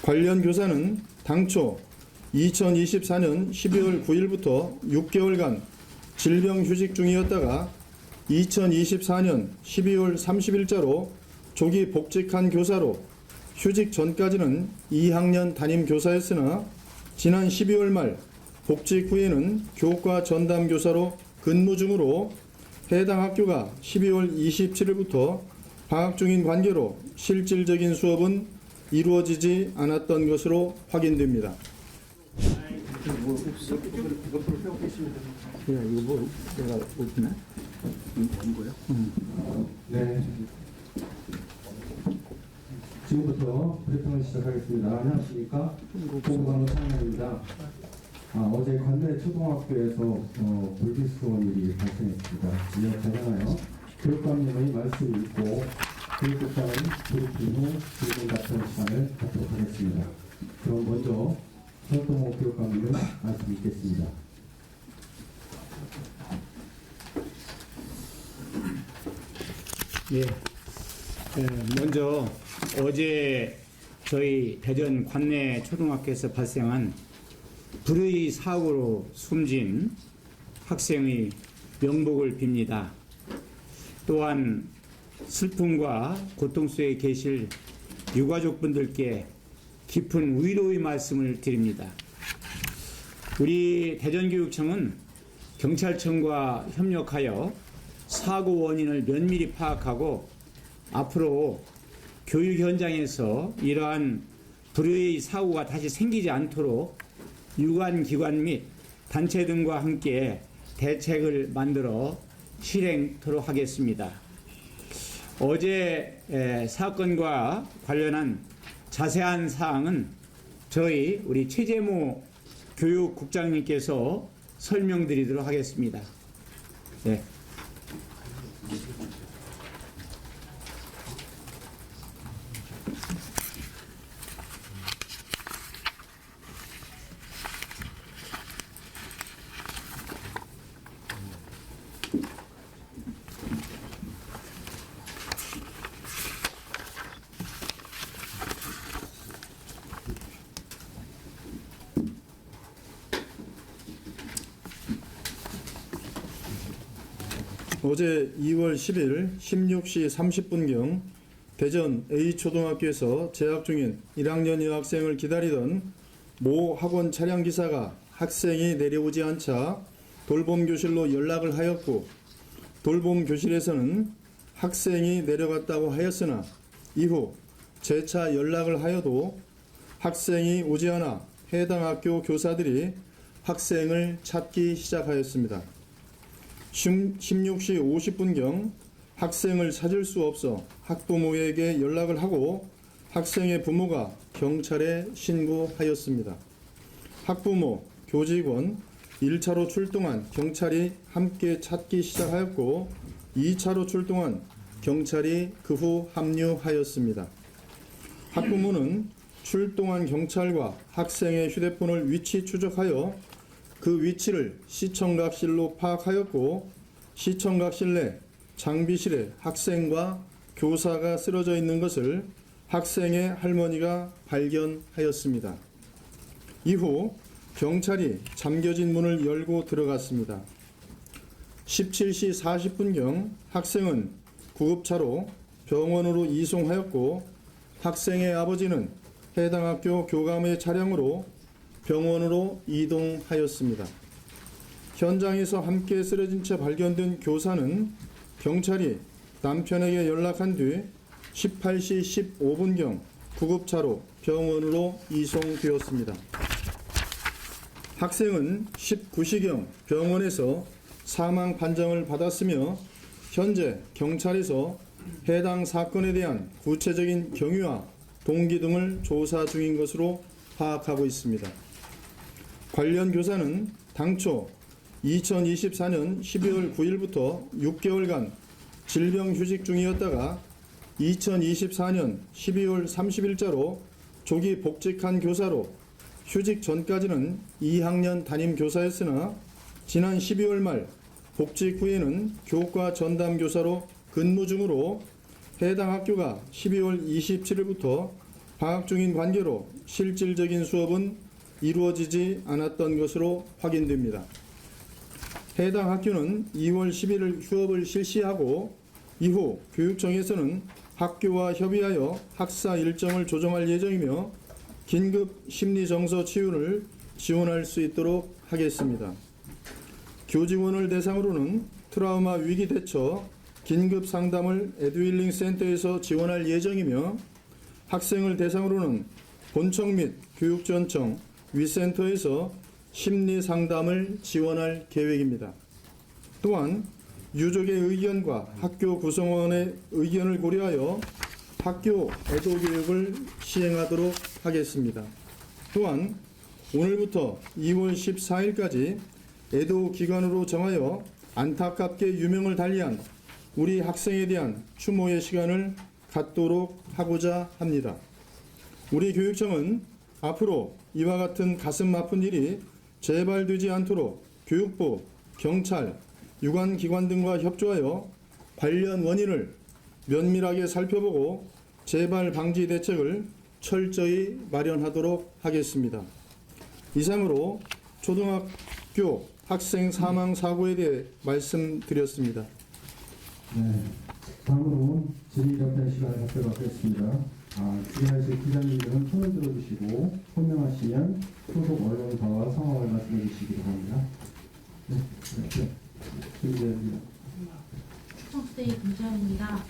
관련 교사는 당초 2024년 12월 9일부터 6개월간 질병휴직 중이었다가 2024년 12월 30일자로 조기 복직한 교사로 휴직 전까지는 2학년 담임 교사였으나 지난 12월 말 복직 후에는 교과 전담 교사로 근무 중으로 해당 학교가 12월 27일부터 방학 중인 관계로 실질적인 수업은 이루어지지 않았던 것으로 확인됩니다. 내가 없네? 뭐야? 네. 지금부터 브리핑을 시작하겠습니다. 안녕하십니까? 공부관우 창현입니다. 어제 관내 초등학교에서 불기수원 일이 발생했습니다. 지역되잖아요. 교육감님의 말씀이 있고 교육국장은 브리핑 후 질문 답변 시간을 갖도록 하겠습니다. 그럼 먼저 손동호 교육감님의 말씀 있겠습니다. 예. 먼저 어제 저희 대전 관내 초등학교에서 발생한 불의 사고로 숨진 학생의 명복을 빕니다. 또한 슬픔과 고통 속에 계실 유가족분들께 깊은 위로의 말씀을 드립니다. 우리 대전교육청은 경찰청과 협력하여 사고 원인을 면밀히 파악하고 앞으로 교육 현장에서 이러한 불의의 사고가 다시 생기지 않도록 유관기관 및 단체 등과 함께 대책을 만들어 실행토록 하겠습니다. 어제 사건과 관련한 자세한 사항은 저희 우리 최재모 교육국장님께서 설명드리도록 하겠습니다. 네. 어제 2월 10일 16시 30분경 대전 A초등학교에서 재학 중인 1학년 여학생을 기다리던 모 학원 차량기사가 학생이 내려오지 않자 돌봄교실로 연락을 하였고 돌봄 교실에서는 학생이 내려갔다고 하였으나 이후 재차 연락을 하여도 학생이 오지 않아 해당 학교 교사들이 학생을 찾기 시작하였습니다. 16시 50분경 학생을 찾을 수 없어 학부모에게 연락을 하고 학생의 부모가 경찰에 신고하였습니다. 학부모, 교직원, 1차로 출동한 경찰이 함께 찾기 시작하였고 2차로 출동한 경찰이 그 후 합류하였습니다. 학부모는 출동한 경찰과 학생의 휴대폰을 위치 추적하여 그 위치를 시청각실로 파악하였고 시청각실 내 장비실에 학생과 교사가 쓰러져 있는 것을 학생의 할머니가 발견하였습니다. 이후 경찰이 잠겨진 문을 열고 들어갔습니다. 17시 40분경 학생은 구급차로 병원으로 이송하였고 학생의 아버지는 해당 학교 교감의 차량으로 병원으로 이동하였습니다. 현장에서 함께 쓰러진 채 발견된 교사는 경찰이 남편에게 연락한 뒤 18시 15분경 구급차로 병원으로 이송되었습니다. 학생은 19시경 병원에서 사망 판정을 받았으며 현재 경찰에서 해당 사건에 대한 구체적인 경위와 동기 등을 조사 중인 것으로 파악하고 있습니다. 관련 교사는 당초 2024년 12월 9일부터 6개월간 질병휴직 중이었다가 2024년 12월 30일자로 조기 복직한 교사로 휴직 전까지는 2학년 담임 교사였으나 지난 12월 말 복직 후에는 교과 전담 교사로 근무 중으로 해당 학교가 12월 27일부터 방학 중인 관계로 실질적인 수업은 이루어지지 않았던 것으로 확인됩니다. 해당 학교는 2월 11일 휴업을 실시하고 이후 교육청에서는 학교와 협의하여 학사 일정을 조정할 예정이며 긴급 심리정서 치유를 지원할 수 있도록 하겠습니다. 교직원을 대상으로는 트라우마 위기 대처 긴급 상담을 에듀힐링 센터에서 지원할 예정이며 학생을 대상으로는 본청 및 교육지원청 위센터에서 심리 상담을 지원할 계획입니다. 또한 유족의 의견과 학교 구성원의 의견을 고려하여 학교 애도 교육을 시행하도록 하겠습니다. 또한 오늘부터 2월 14일까지 애도 기간으로 정하여 안타깝게 유명을 달리한 우리 학생에 대한 추모의 시간을 갖도록 하고자 합니다. 우리 교육청은 앞으로 이와 같은 가슴 아픈 일이 재발되지 않도록 교육부, 경찰, 유관기관 등과 협조하여 관련 원인을 면밀하게 살펴보고 재발 방지 대책을 철저히 마련하도록 하겠습니다. 이상으로 초등학교 학생 사망 사고에 대해 말씀드렸습니다. 네, 다음으로 질의답변 시간을 갖도록하겠습니다. 질의하실 기자님들은 손을 들어주시고 설명하시면 소속 언론사와 상황을 말씀해 주시기 바랍니다. 네, 질의드립니다. 투데이 김지현입니다.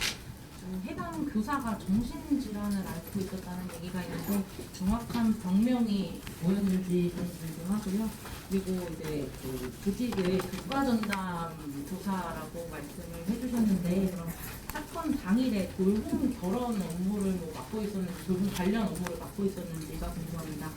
해당 교사가 정신질환을 앓고 있었다는 얘기가 있는데 정확한 병명이 뭐였는지 좀 궁금하고요. 그리고 이제 그 조직의 교과전담 교사라고 말씀을 해주셨는데 그럼 사건 당일에 돌봄 결혼 업무를 맡고 있었는지 돌봄 관련 업무를 맡고 있었는지가 궁금합니다.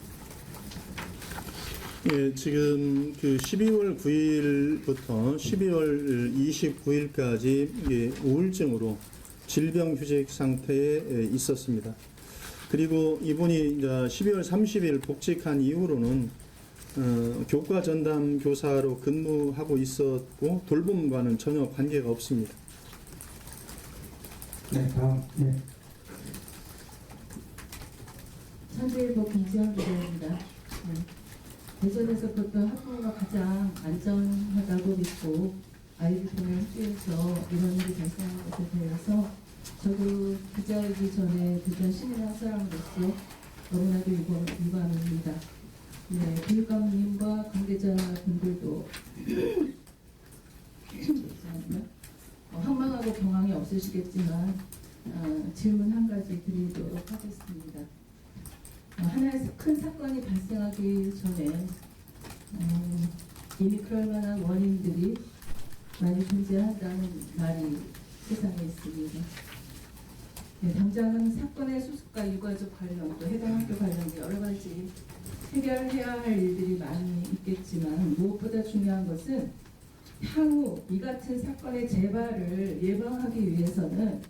예, 지금 그 12월 9일부터 12월 29일까지 우울증으로 질병휴직 상태에 있었습니다. 그리고 이분이 이제 12월 30일 복직한 이후로는 교과 전담 교사로 근무하고 있었고 돌봄과는 전혀 관계가 없습니다. 네, 다음. 네. 산지일보 김지현 기자입니다. 대전에서부터 학부모가 가장 안전하다고 믿고 아이들 보낸 학교에서 이런 일이 발생한 것에 대해서 저도 기자이기 전에 대전 시민학 사람으로서 너무나도 유감입니다. 네, 교육감님과 관계자분들도 황망하고 경황이 없으시겠지만 질문 한 가지 드리도록 하겠습니다. 하나의 큰 사건이 발생하기 전에 이미 그럴 만한 원인들이 많이 존재한다는 말이 세상에 있습니다. 네, 당장은 사건의 수습과 유가족 관련 또 해당 학교 관련 여러 가지 해결해야 할 일들이 많이 있겠지만 무엇보다 중요한 것은 향후 이 같은 사건의 재발을 예방하기 위해서는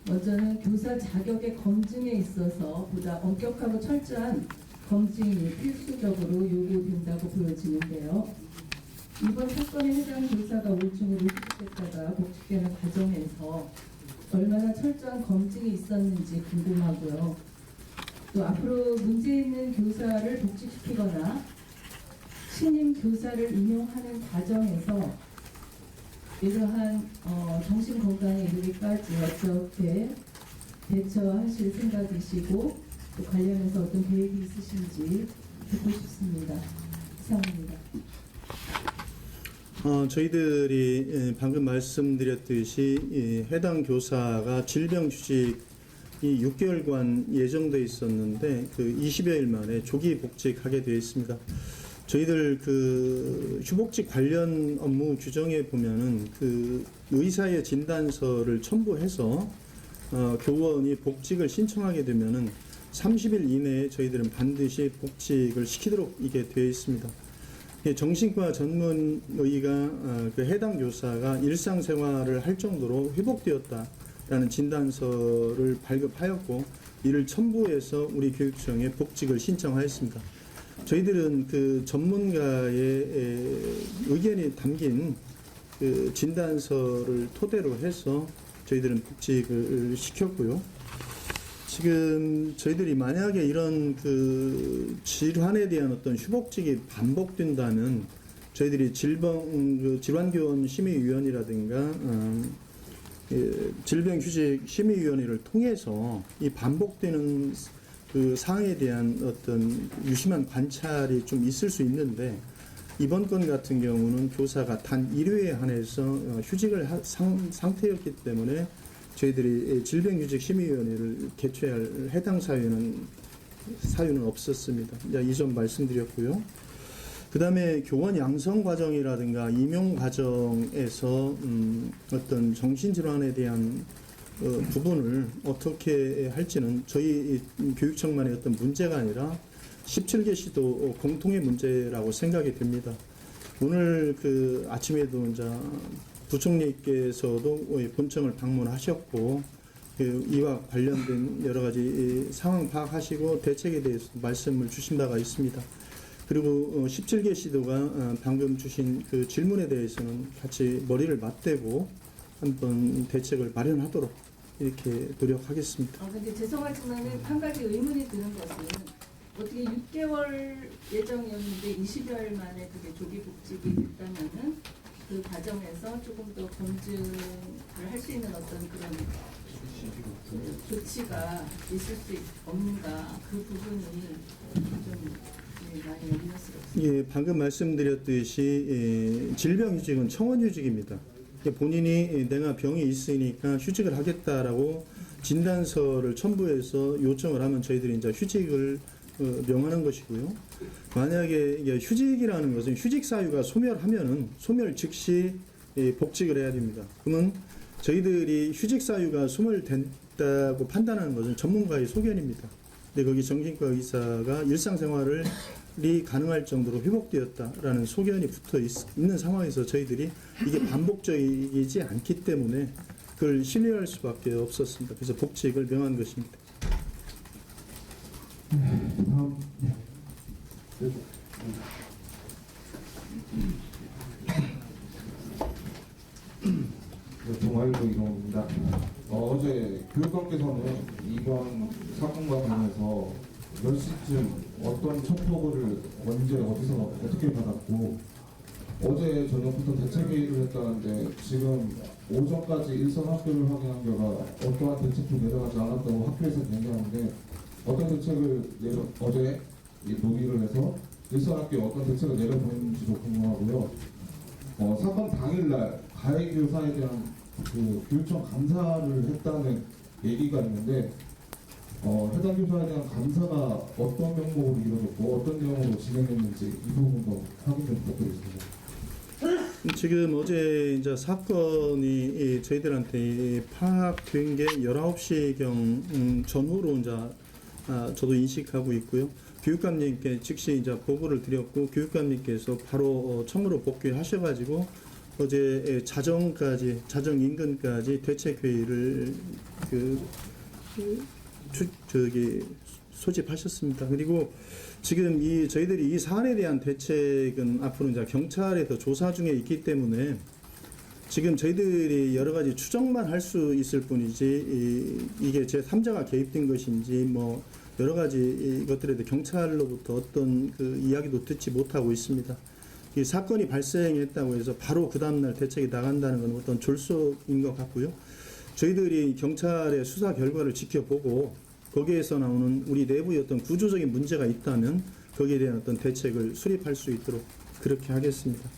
먼저는 교사 자격의 검증에 있어서 보다 엄격하고 철저한 검증이 필수적으로 요구된다고 보여지는데요. 이번 사건에 해당 교사가 우울증으로 휴직됐다가 복직되는 과정에서 얼마나 철저한 검증이 있었는지 궁금하고요. 또 앞으로 문제 있는 교사를 복직시키거나 신임 교사를 임용하는 과정에서 이러한 정신건강에 이르기까지 어떻게 대처하실 생각이시고 또 관련해서 어떤 계획이 있으신지 듣고 싶습니다. 이상입니다. 저희들이 방금 말씀드렸듯이 해당 교사가 질병휴직이 6개월간 예정돼 있었는데 그 20여일 만에 조기 복직하게 되어 있습니다. 저희들 그 휴복직 관련 업무 규정에 보면은 그 의사의 진단서를 첨부해서 교원이 복직을 신청하게 되면은 30일 이내에 저희들은 반드시 복직을 시키도록 이게 되어 있습니다. 정신과 전문의가 그 해당 교사가 일상생활을 할 정도로 회복되었다라는 진단서를 발급하였고 이를 첨부해서 우리 교육청에 복직을 신청하였습니다. 저희들은 그 전문가의 의견이 담긴 그 진단서를 토대로 해서 저희들은 복직을 시켰고요. 지금 저희들이 만약에 이런 그 질환에 대한 어떤 휴복직이 반복된다면 저희들이 질환교원심의위원이라든가 질병휴직심의위원회를 통해서 이 반복되는 그 사항에 대한 어떤 유심한 관찰이 좀 있을 수 있는데 이번 건 같은 경우는 교사가 단 1회에 한해서 휴직을 상태였기 때문에 저희들이 질병휴직심의위원회를 개최할 해당 사유는 없었습니다. 이 점 말씀드렸고요. 그 다음에 교원 양성 과정이라든가 임용 과정에서 어떤 정신질환에 대한 부분을 어떻게 할지는 저희 교육청만의 어떤 문제가 아니라 17개 시도 공통의 문제라고 생각이 됩니다. 오늘 그 아침에도 이제 부총리께서도 본청을 방문하셨고 이와 관련된 여러 가지 상황 파악하시고 대책에 대해서 말씀을 주신 바가 있습니다. 그리고 17개 시도가 방금 주신 그 질문에 대해서는 같이 머리를 맞대고 한번 대책을 마련하도록 이렇게 노력하겠습니다. 근데 죄송하지만은 한 가지 의문이 드는 것은 어떻게 6개월 예정이었는데 20여일 만에 그게 조기 복직이 됐다면은 그 과정에서 조금 더 검증을 할 수 있는 어떤 그런 그 조치가 있을 수 없는가 그 부분이 좀 많이 염려스럽습니다. 예, 방금 말씀드렸듯이 질병휴직은 청원휴직입니다. 본인이 내가 병이 있으니까 휴직을 하겠다라고 진단서를 첨부해서 요청을 하면 저희들이 이제 휴직을 명하는 것이고요. 만약에 휴직이라는 것은 휴직 사유가 소멸하면은 소멸 즉시 복직을 해야 됩니다. 그러면 저희들이 휴직 사유가 소멸됐다고 판단하는 것은 전문가의 소견입니다. 근데 거기 정신과 의사가 일상생활이 가능할 정도로 회복되었다라는 소견이 붙어 있는 상황에서 저희들이 이게 반복적이지 않기 때문에 그걸 신뢰할 수밖에 없었습니다. 그래서 복직을 명한 것입니다. 다음. 동아일보 이동입니다. 어제 교육감께서는 이번 사건과 관련해서 몇 시쯤 어떤 첩보를 언제 어디서 어떻게 받았고 어제 저녁부터 대책회의를 했다는데 지금 오전까지 일선 학교를 확인한 결과 어떠한 대책도 내려가지 않았다고 학교에서 얘기하는데 어떤 대책을 어제 논의를 해서 일선 학교에 어떤 대책을 내려보냈는지도 궁금하고요. 사건 당일날 가해 교사에 대한 그 교육청 감사를 했다는 얘기가 있는데 해당 교사에 대한 감사가 어떤 명목으로 이루어졌고 어떤 내용으로 진행했는지 이 부분도 확인 좀 부탁드리겠습니다. 지금 어제 이제 사건이 저희들한테 파악된 게 19시경 전후로 이제 저도 인식하고 있고요. 교육감님께 즉시 이제 보고를 드렸고 교육감님께서 바로 청으로 복귀하셔가지고 어제 자정 인근까지 대책회의를 소집하셨습니다. 그리고 지금 저희들이 이 사안에 대한 대책은 앞으로 이제 경찰에서 조사 중에 있기 때문에 지금 저희들이 여러 가지 추정만 할 수 있을 뿐이지 이게 제3자가 개입된 것인지 뭐 여러 가지 것들에 대해 경찰로부터 어떤 그 이야기도 듣지 못하고 있습니다. 이 사건이 발생했다고 해서 바로 그 다음날 대책이 나간다는 건 어떤 졸속인 것 같고요. 저희들이 경찰의 수사 결과를 지켜보고 거기에서 나오는 우리 내부의 어떤 구조적인 문제가 있다면 거기에 대한 어떤 대책을 수립할 수 있도록 그렇게 하겠습니다.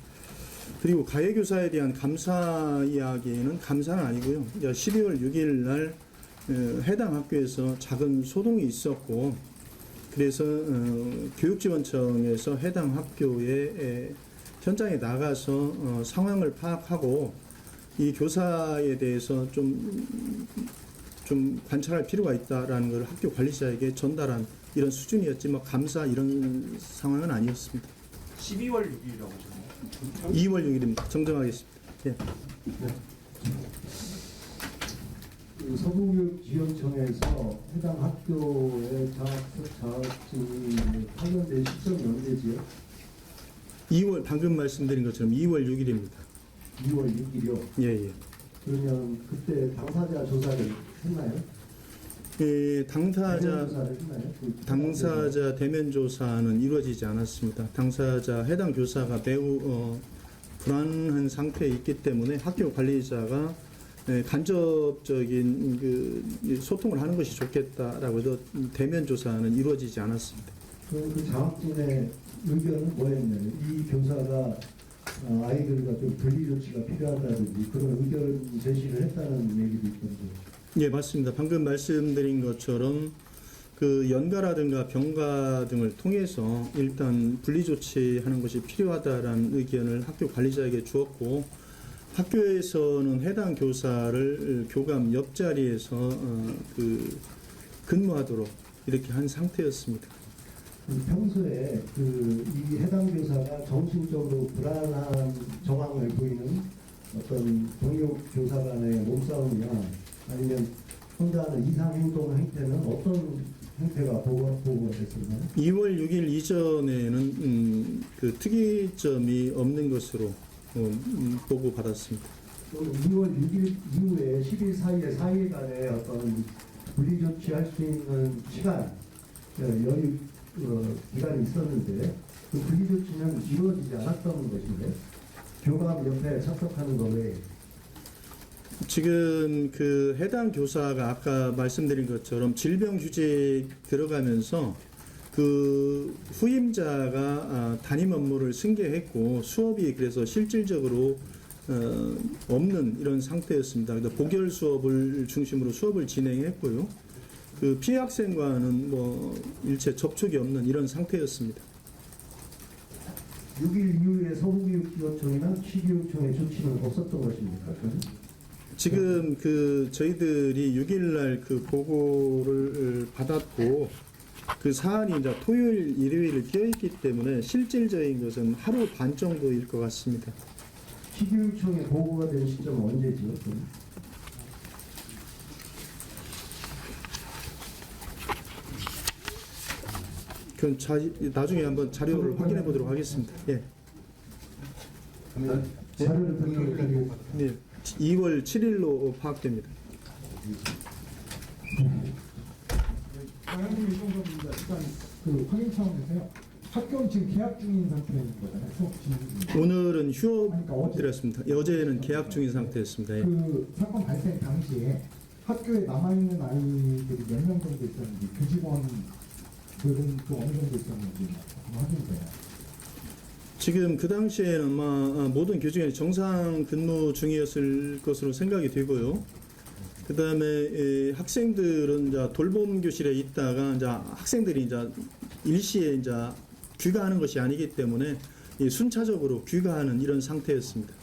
그리고 가해교사에 대한 감사 이야기는 감사는 아니고요. 12월 6일 날 해당 학교에서 작은 소동이 있었고 그래서 교육지원청에서 해당 학교에 현장에 나가서 상황을 파악하고 이 교사에 대해서 좀 관찰할 필요가 있다라는 걸 학교 관리자에게 전달한 이런 수준이었지 뭐 감사 이런 상황은 아니었습니다. 12월 6일이라고 하셨나요? 2월 6일입니다. 정정하겠습니다. 예. 그 서부교육지원청에서 해당 학교의 자격증이 판정된 시점이 언제지요? 2월 방금 말씀드린 것처럼 2월 6일입니다. 2월 6일이요. 예. 그러면 그때 당사자 조사를 했나요? 당사자 조사를 했나요? 당사자 대면 조사는 이루어지지 않았습니다. 당사자 해당 교사가 매우 불안한 상태에 있기 때문에 학교 관리자가 간접적인 그 소통을 하는 것이 좋겠다라고 해서 대면 조사는 이루어지지 않았습니다. 그 장학진의 의견은 뭐였냐면 이 교사가 아이들과 좀 분리 조치가 필요하다든지 그런 의견을 제시를 했다는 얘기도 있던데. 예, 맞습니다. 방금 말씀드린 것처럼 그 연가라든가 병가 등을 통해서 일단 분리 조치하는 것이 필요하다라는 의견을 학교 관리자에게 주었고, 학교에서는 해당 교사를 교감 옆자리에서 근무하도록 이렇게 한 상태였습니다. 평소에 이 해당 교사가 정신적으로 불안한 정황을 보이는 어떤 동료 교사 간의 몸싸움이나 아니면 혼자 하는 이상 행동 행태는 어떤 행태가 보고가 됐었나요? 2월 6일 이전에는 그 특이점이 없는 것으로 보고받았습니다. 또 2월 6일 이후에 10일 사이에 4일간의 어떤 분리 조치할 수 있는 시간, 여유 기간이 있었는데 그 분리 조치는 이루어지지 않았던 것인데 교감 옆에 참석하는 거 외에 지금 그 해당 교사가 아까 말씀드린 것처럼 질병휴직 들어가면서 그 후임자가 담임 업무를 승계했고 수업이 그래서 실질적으로 없는 이런 상태였습니다. 그래서 복열 수업을 중심으로 수업을 진행했고요. 그 피해 학생과는 뭐 일체 접촉이 없는 이런 상태였습니다. 6일 이후에 서부교육지원청이나 시교육청의 조치는 없었던 것입니까? 지금 그 저희들이 6일날 그 보고를 받았고 그 사안이 이제 토요일, 일요일을 껴있기 때문에 실질적인 것은 하루 반 정도일 것 같습니다. 시교육청에 보고가 된 시점은 언제지요? 그럼 나중에 한번 자료를 확인해 보도록 하겠습니다. 예. 자료를 분석해 네. 2월 7일로 파악됩니다. 강양님 이동섭입니다. 일단 그 확인 차원에서요. 학교는 지금 계약 중인 상태인 거잖아요. 수업 진행 중. 오늘은 그러니까 휴업이었습니다. 어제는 계약 중인 상태였습니다. 예. 그 사건 발생 당시에 학교에 남아 있는 아이들이 몇 명 정도 있었는지 교직원들은 또 어느 정도 있었는지 확인돼요. 지금 그 당시에는 아마 모든 교직원이 정상 근무 중이었을 것으로 생각이 되고요. 그 다음에 학생들은 이제 돌봄 교실에 있다가 이제 학생들이 이제 일시에 이제 귀가하는 것이 아니기 때문에 순차적으로 귀가하는 이런 상태였습니다.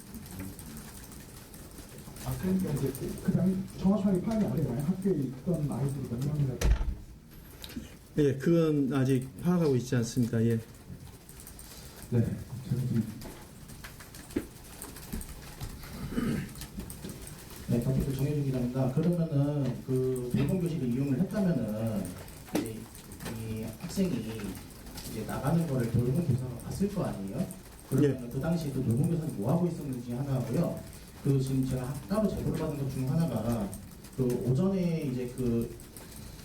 그러니까 이제 그다음 정확하게 파악이 안 돼요. 학교에 있던 아이들이 몇 명이나. 예, 그건 아직 파악하고 있지 않습니다. 예. 네. 네, 경기도 정혜준 기자입니다. 그러면은 그 돌봄 교실을 이용을 했다면은 이제 이 학생이 이제 나가는 거를 돌봄 교사가 봤을 거 아니에요? 그러면 그 당시 그 돌봄 교사는 뭐 하고 있었는지 하나고요. 그 지금 제가 따로 제보를 받은 것 중 하나가 그 오전에 이제 그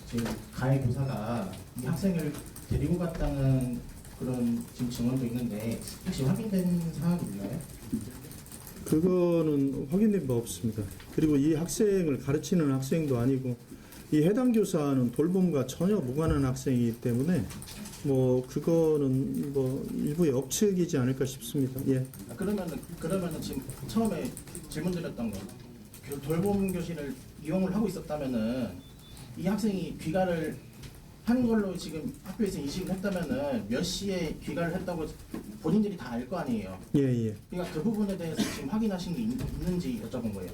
지금 가해 교사가 이 학생을 데리고 갔다는 그런 지금 증언도 있는데 혹시 확인된 사항이 있나요? 그거는 확인된 바 없습니다. 그리고 이 학생을 가르치는 학생도 아니고 이 해당 교사는 돌봄과 전혀 무관한 학생이기 때문에 뭐 그거는 뭐 일부의 억측이지 않을까 싶습니다. 예. 그러면은 지금 처음에 질문드렸던 거, 그 돌봄 교실을 이용을 하고 있었다면은 이 학생이 귀가를 하는 걸로 지금 학교에서 인식을 했다면은 몇 시에 귀가를 했다고 본인들이 다 알 거 아니에요. 예, 예. 그러니까 그 부분에 대해서 지금 확인하신 게 있는지 여쭤본 거예요.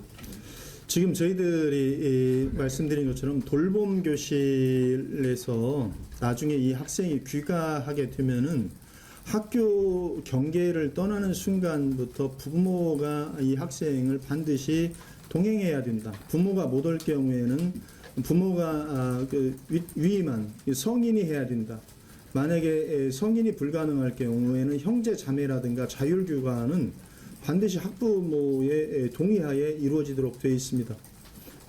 지금 저희들이 말씀드린 것처럼 돌봄 교실에서 나중에 이 학생이 귀가하게 되면은 학교 경계를 떠나는 순간부터 부모가 이 학생을 반드시 동행해야 된다. 부모가 못 올 경우에는 부모가 위임한 성인이 해야 된다. 만약에 성인이 불가능할 경우에는 형제 자매라든가 자율교감은 반드시 학부모의 동의하에 이루어지도록 되어 있습니다.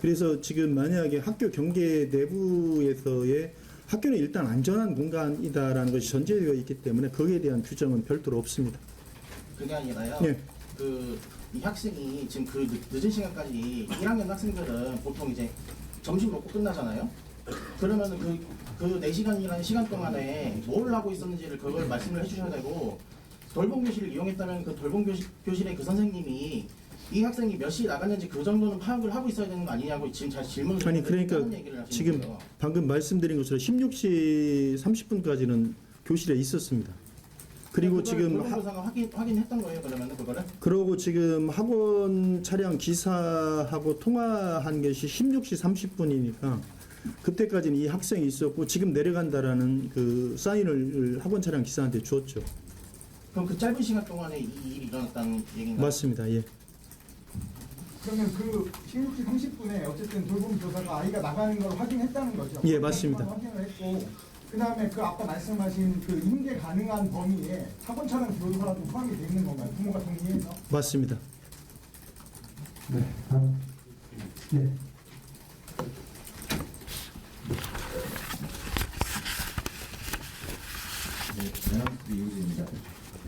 그래서 지금 만약에 학교 경계 내부에서의 학교는 일단 안전한 공간이다라는 것이 전제되어 있기 때문에 거기에 대한 규정은 별도로 없습니다. 그게 아니라요. 예. 이 학생이 지금 그 늦은 시간까지 1학년 학생들은 보통 이제 점심 먹고 끝나잖아요. 그러면은 그 4시간이라는 시간 동안에 뭘 하고 있었는지를 그걸 말씀을 해주셔야 되고, 돌봄 교실을 이용했다면 그 돌봄 교실의 그 선생님이 이 학생이 몇 시에 나갔는지 그 정도는 파악을 하고 있어야 되는 거 아니냐고 지금 잘 질문을 아니 그러니까 하는 얘기를 하시는 지금 거예요. 방금 말씀드린 것처럼 16시 30분까지는 교실에 있었습니다. 그리고 지금 돌봄교사가 확인했던 거예요. 그러면은 그거를? 그러고 지금 학원 차량 기사하고 통화한 것이 16시 30분이니까 그때까지는 이 학생이 있었고 지금 내려간다라는 그 사인을 학원 차량 기사한테 주었죠. 그럼 그 짧은 시간 동안에 이 일이 일어났다는 얘기인가요? 맞습니다. 예. 그러면 그 16시 30분에 어쨌든 돌봄 교사가 아이가 나가는 걸 확인했다는 거죠? 예, 맞습니다. 확인을 했고, 그 다음에 그 아까 말씀하신 그 인계 가능한 범위에 학원 차량 교사라도 포함이 돼 있는 건가요? 부모가 동의해서? 맞습니다. 네. 다음. 네. 연합수 이우진입니다.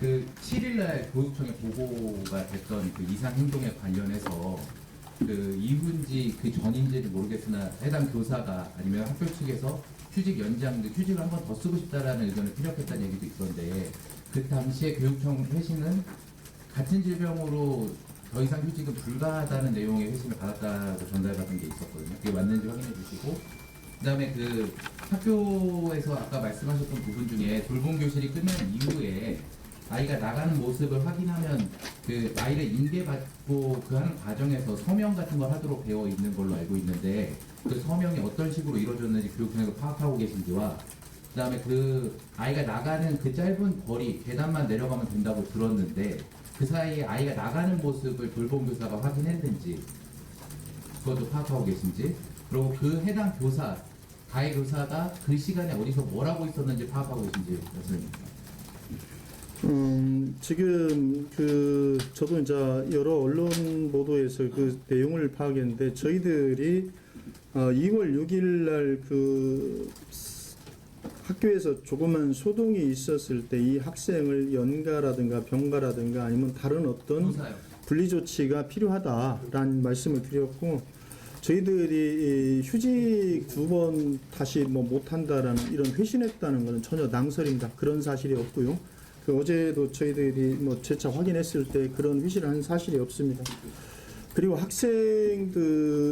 그 7일날 교육청에 보고가 됐던 그 이상 행동에 관련해서 그 이후인지 그 전인지는 모르겠으나 해당 교사가 아니면 학교 측에서 휴직 연장, 휴직을 한 번 더 쓰고 싶다라는 의견을 피력했다는 얘기도 있던데, 그 당시에 교육청 회신은 같은 질병으로 더 이상 휴직은 불가하다는 내용의 회신을 받았다고 전달받은 게 있었거든요. 그게 맞는지 확인해 주시고, 그다음에 그 학교에서 아까 말씀하셨던 부분 중에 돌봄 교실이 끝난 이후에 아이가 나가는 모습을 확인하면 그 아이를 인계받고 그 하는 과정에서 서명 같은 걸 하도록 되어 있는 걸로 알고 있는데, 그 서명이 어떤 식으로 이루어졌는지 교육청에서 파악하고 계신지와, 그다음에 그 아이가 나가는 그 짧은 거리 계단만 내려가면 된다고 들었는데 그 사이에 아이가 나가는 모습을 돌봄 교사가 확인했는지 그것도 파악하고 계신지, 그리고 그 해당 교사, 가해 교사가 그 시간에 어디서 뭘 하고 있었는지 파악하고 계신지 말씀해주세요. 지금 저도 이제 여러 언론 보도에서 그 내용을 파악했는데 저희들이 2월 6일 날 그 학교에서 조그만 소동이 있었을 때 이 학생을 연가라든가 병가라든가 아니면 다른 어떤 교사요. 분리 조치가 필요하다라는 말씀을 드렸고, 저희들이 휴직 2번 다시 못한다라는 이런 회신했다는 것은 전혀 낭설입니다. 그런 사실이 없고요. 어제도 저희들이 재차 확인했을 때 그런 회신을 한 사실이 없습니다. 그리고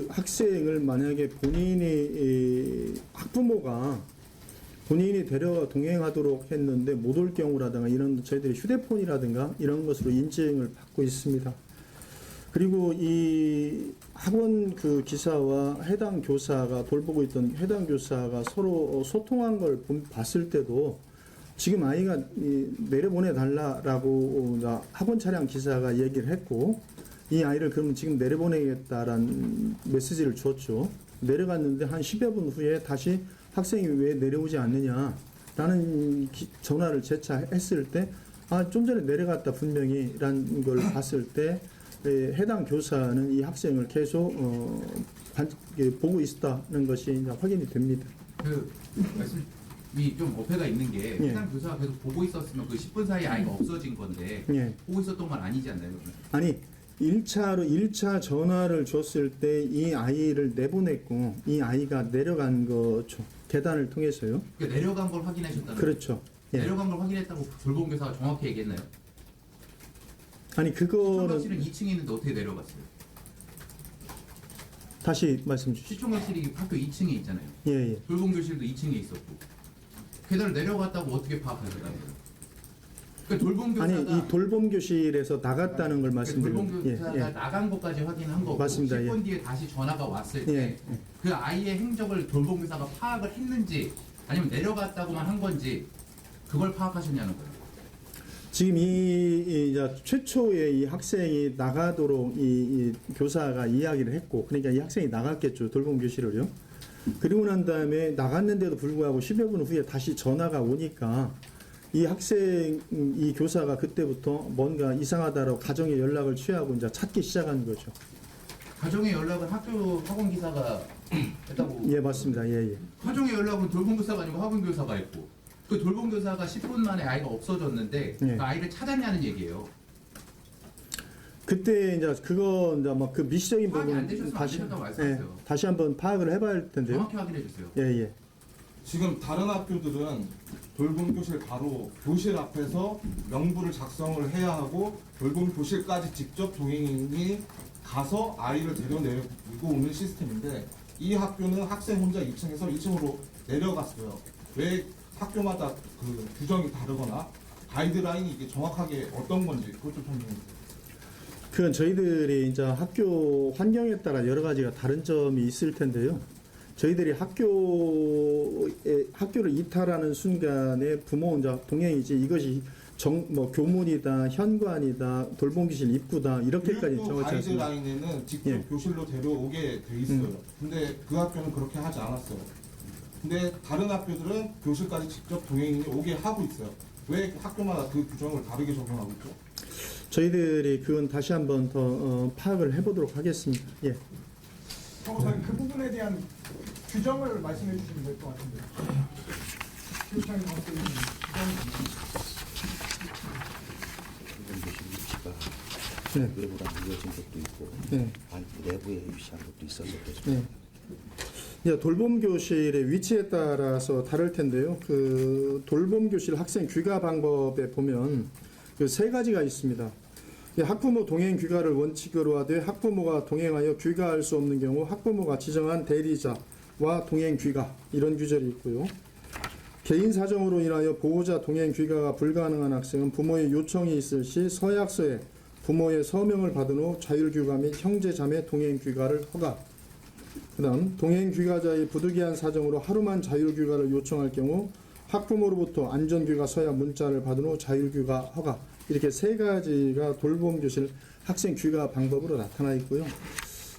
학생을 만약에 학부모가 본인이 데려가 동행하도록 했는데 못 올 경우라든가 이런 저희들이 휴대폰이라든가 이런 것으로 인증을 받고 있습니다. 그리고 이 학원 그 기사와 해당 교사가 돌보고 있던 해당 교사가 서로 소통한 걸 봤을 때도 지금 아이가 내려보내 달라라고 학원 차량 기사가 얘기를 했고, 이 아이를 그럼 지금 내려보내겠다라는 메시지를 줬죠. 내려갔는데 한 10여 분 후에 다시 학생이 왜 내려오지 않느냐라는 전화를 재차했을 때, 좀 전에 내려갔다 분명히 라는 걸 봤을 때 해당 교사는 이 학생을 계속 보고 있었다는 것이 이제 확인이 됩니다. 그 말씀이 좀 어폐가 있는 게, 해당 교사가 계속 보고 있었으면 그 10분 사이에 아이가 없어진 건데 보고 있었던 건 아니지 않나요? 그러면? 아니 1차 전화를 줬을 때 이 아이를 내보냈고 이 아이가 내려간 거죠. 계단을 통해서요. 그러니까 내려간 걸 확인하셨다는 그렇죠. 예. 내려간 걸 확인했다고 돌봄 교사가 정확히 얘기했나요? 아니 그거는 시청각실은 2층에 있는데 어떻게 내려갔어요? 다시 말씀 주시죠. 시청각실이 학교 2층에 있잖아요. 예. 돌봄 교실도 2층에 있었고 계단을 내려갔다고 어떻게 파악하셨다는 거예요? 그러니까 돌봄 교사가 아니 이 돌봄 교실에서 나갔다는 걸 말씀드리는 돌봄 교사가 나간 것까지 확인한 거고, 맞습니다. 10분 뒤에 다시 전화가 왔을 때 그 아이의 행적을 돌봄 교사가 파악을 했는지 아니면 내려갔다고만 한 건지 그걸 파악하셨냐는 거예요. 지금 이 최초에 이 학생이 나가도록 이 교사가 이야기를 했고, 그러니까 이 학생이 나갔겠죠. 돌봄 교실을요. 그리고 난 다음에 나갔는데도 불구하고 10여 분 후에 다시 전화가 오니까 이 교사가 그때부터 뭔가 이상하다라고 가정에 연락을 취하고 이제 찾기 시작한 거죠. 가정의 연락은 학교 학원 기사가 했다고. 예, 맞습니다. 예, 예. 가정의 연락은 돌봄교사가 아니고 학원교사가 했고, 그 돌봄교사가 10분 만에 아이가 없어졌는데 예. 그 아이를 찾았냐는 얘기예요. 그때 이제 그거 이제 막 그 미시적인 파악이 안 부분 되셔서 안 다시 되셨다고 말씀하세요. 다시 한번 파악을 해봐야 할 텐데요. 정확히 확인해 주세요. 예, 예. 지금 다른 학교들은 돌봄교실 바로 교실 앞에서 명부를 작성을 해야 하고 돌봄교실까지 직접 동행인이 가서 아이를 데려내고 오는 시스템인데 이 학교는 학생 혼자 2층에서 1층으로 내려갔어요. 왜 학교마다 그 규정이 다르거나 가이드라인이 이게 정확하게 어떤 건지 그것 좀 설명해 주세요. 그건 저희들이 이제 학교 환경에 따라 여러 가지가 다른 점이 있을 텐데요. 저희들이 학교를 이탈하는 순간에 부모 이제 동행이지 이것이 뭐 교문이다, 현관이다, 돌봄교실 입구다 이렇게까지 교육부 정하지 않습니다. 가이드라인에는 직접 예. 교실로 데려오게 돼 있어요. 근데 그 학교는 그렇게 하지 않았어요. 근데 다른 학교들은 교실까지 직접 동행인이 오게 하고 있어요. 왜 학교마다 그 규정을 다르게 적용하고 있죠? 저희들이 그건 다시 한번 더 파악을 해보도록 하겠습니다. 예. 변호사님 그 부분에 대한 규정을 말씀해 주시면 될 것 같은데. 교육청에서 갖고 있는 규정이 네. 외부랑 이어진 것도 있고 네. 내부에 입시한 것도 있어서 그렇죠. 네. 이제 돌봄교실의 위치에 따라서 다를 텐데요. 그 돌봄교실 학생 귀가 방법에 보면 그 세 가지가 있습니다. 학부모 동행 귀가를 원칙으로 하되 학부모가 동행하여 귀가할 수 없는 경우 학부모가 지정한 대리자와 동행 귀가 이런 규정이 있고요. 개인 사정으로 인하여 보호자 동행 귀가가 불가능한 학생은 부모의 요청이 있을 시 서약서에 부모의 서명을 받은 후 자율귀가 및 형제자매 동행 귀가를 허가. 그다음 동행 귀가자의 부득이한 사정으로 하루만 자율귀가를 요청할 경우 학부모로부터 안전귀가 서약 문자를 받은 후 자율귀가 허가. 이렇게 세 가지가 돌봄교실 학생 귀가 방법으로 나타나 있고요.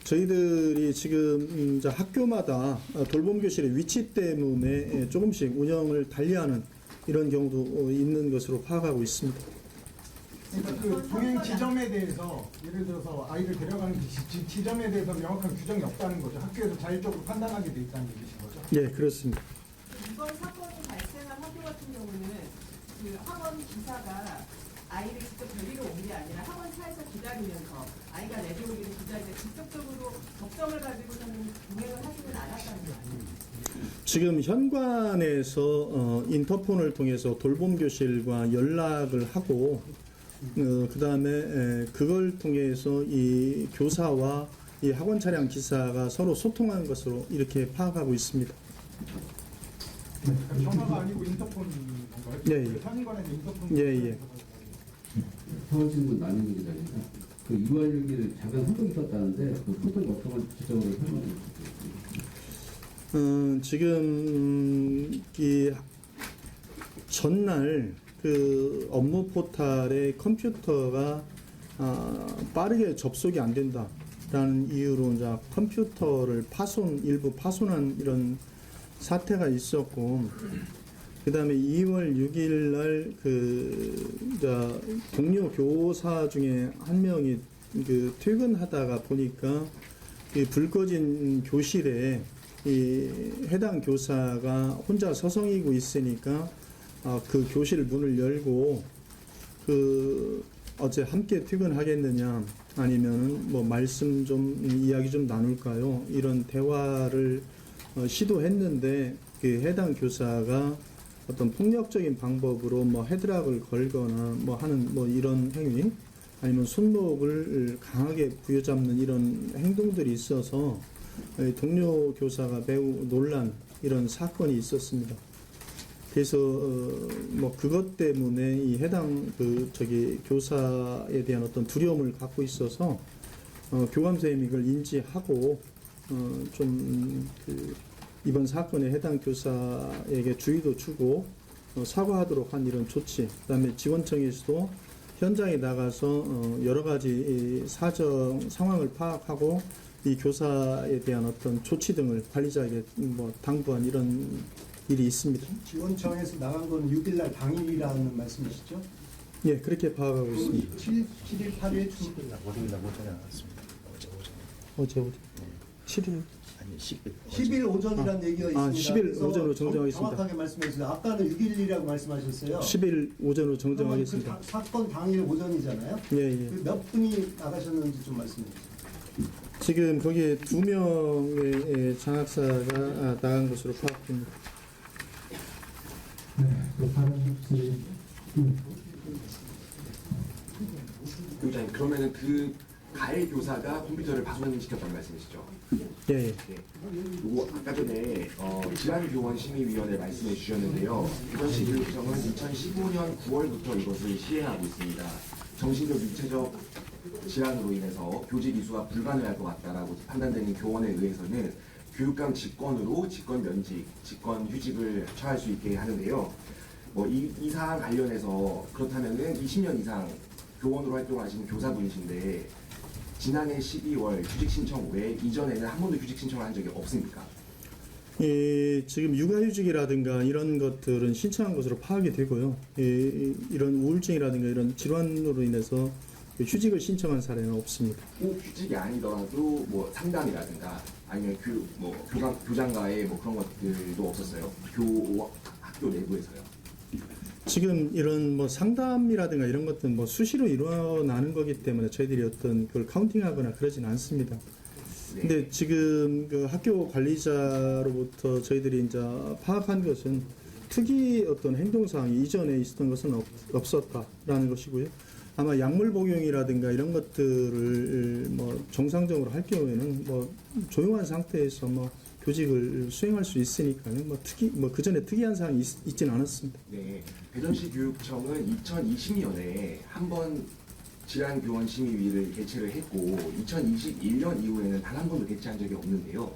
저희들이 지금 이제 학교마다 돌봄교실의 위치 때문에 조금씩 운영을 달리하는 이런 경우도 있는 것으로 파악하고 있습니다. 그러니까 그 동행 지점에 대해서 예를 들어서 아이를 데려가는 지점에 대해서 명확한 규정이 없다는 거죠. 학교에서 자율적으로 판단하게 돼 있다는 얘기신 거죠. 네, 그렇습니다. 이번 사건이 발생한 학교 같은 경우는 그 학원 기사가 아이를 직접 데리러 온 게 아니라 학원 차에서 기다리면서 아이가 내려오기를 기다리는데 직접적으로 접점을 가지고서는 동행을 하지는 않았다는 거 아니에요? 지금 현관에서 인터폰을 통해서 돌봄교실과 연락을 하고 그 다음에 그걸 통해서 이 교사와 이 학원 차량 기사가 서로 소통한 것으로 이렇게 파악하고 있습니다. 전화가 아니고 인터폰인 건가요? 예, 예. 현관에는 인터폰. 예, 예. 서울신문 남인구 기자입니다. 그 2월 6일 작은 소동이 있었다는데 그 소동이 어떤 걸 구체적으로 설명해 주시겠어요? 지금 이 전날 그 업무 포탈에 컴퓨터가 빠르게 접속이 안 된다라는 이유로 이제 컴퓨터를 일부 파손한 이런 사태가 있었고, 그 다음에 2월 6일 날 동료 교사 중에 한 명이 그 퇴근하다가 보니까 이 불 꺼진 교실에 이 해당 교사가 혼자 서성이고 있으니까 그 교실 문을 열고 어제 함께 퇴근하겠느냐 아니면 뭐 말씀 좀 이야기 좀 나눌까요? 이런 대화를 시도했는데 그 해당 교사가 어떤 폭력적인 방법으로 뭐 헤드락을 걸거나 뭐 하는 뭐 이런 행위 아니면 손목을 강하게 부여잡는 이런 행동들이 있어서 동료 교사가 매우 놀란 이런 사건이 있었습니다. 그래서 뭐 그것 때문에 이 해당 교사에 대한 어떤 두려움을 갖고 있어서 교감선생님이 이걸 인지하고 이번 사건에 해당 교사에게 주의도 주고 사과하도록 한 이런 조치, 그다음에 지원청에서도 현장에 나가서 여러 가지 상황을 파악하고 이 교사에 대한 어떤 조치 등을 관리자에게 뭐 당부한 이런 일이 있습니다. 지원청에서 나간 건 6일날 당일이라는 말씀이시죠? 예, 그렇게 파악하고 있습니다. 7일, 8일 출근. 월요일날 오전에 나왔습니다. 어제 오전에. 어제 7일 아니 10일 10일 오전이라는 얘기가 있습니다. 10일 그래서 오전으로 정정하겠습니다. 정확하게 말씀해 주세요. 아까는 6일이라고 말씀하셨어요. 10일 오전으로 그러면 정정하겠습니다. 그 사건 당일 오전이잖아요. 예, 예. 그몇 분이 나가셨는지 좀 말씀해 주세요. 지금 거기에 2명의 장학사가 나간 것으로 파악됩니다. 네, 또 다른 혹시 교장님, 그러면은 그 가해 교사가 컴퓨터를 박소장님 시켰다는 말씀이시죠? 예, 예. 네. 그리고 아까 전에 질환교원심의위원회 말씀해 주셨는데요. 대전시 교육청은 2015년 9월부터 이것을 시행하고 있습니다. 정신적, 육체적 질환으로 인해서 교직 이수가 불가능할 것 같다라고 판단되는 교원에 의해서는 교육감 직권으로 직권 면직, 직권 휴직을 처할 수 있게 하는데요. 이 사안 관련해서 그렇다면은 20년 이상 교원으로 활동하시는 교사분이신데 지난해 12월 휴직 신청 후에 이전에는 한 번도 휴직 신청을 한 적이 없습니까? 예, 지금 육아휴직이라든가 이런 것들은 신청한 것으로 파악이 되고요. 이런 우울증이라든가 이런 질환으로 인해서 휴직을 신청한 사례는 없습니다. 꼭 휴직이 아니더라도 상담이라든가 아니면 교장과의 그런 것들도 없었어요. 학교 내부에서요. 지금 이런 상담이라든가 이런 것들은 수시로 일어나는 거기 때문에 저희들이 어떤 그걸 카운팅하거나 그러진 않습니다. 네. 근데 지금 그 학교 관리자로부터 저희들이 이제 파악한 것은 특이 어떤 행동사항이 이전에 있었던 것은 없었다라는 것이고요. 아마 약물 복용이라든가 이런 것들을 정상적으로 할 경우에는 조용한 상태에서 교직을 수행할 수 있으니까는 그 전에 특이한 사항이 있지는 않았습니다. 네, 대전시 교육청은 2020년에 한번 질환교원심의위를 개최를 했고 2021년 이후에는 단 한 번도 개최한 적이 없는데요.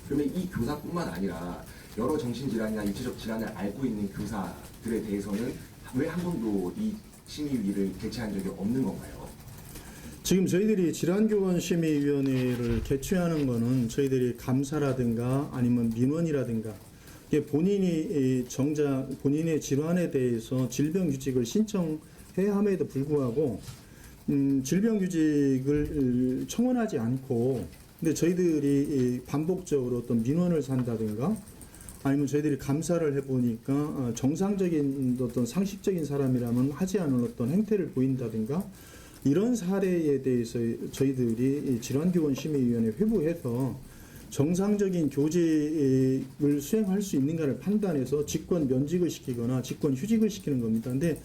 그러면 이 교사뿐만 아니라 여러 정신질환이나 육체적 질환을 앓고 있는 교사들에 대해서는 왜 한 번도 이 심의위를 개최한 적이 없는 건가요? 지금 저희들이 질환교원심의위원회를 개최하는 거는 저희들이 감사라든가 아니면 민원이라든가 이게 본인이 정작 본인의 질환에 대해서 질병휴직을 신청해야 함에도 불구하고 질병휴직을 청원하지 않고 근데 저희들이 반복적으로 어떤 민원을 산다든가 아니면 저희들이 감사를 해보니까 정상적인 어떤 상식적인 사람이라면 하지 않은 어떤 행태를 보인다든가 이런 사례에 대해서 저희들이 질환교원심의위원회 회부해서 정상적인 교직을 수행할 수 있는가를 판단해서 직권 면직을 시키거나 직권 휴직을 시키는 겁니다. 근데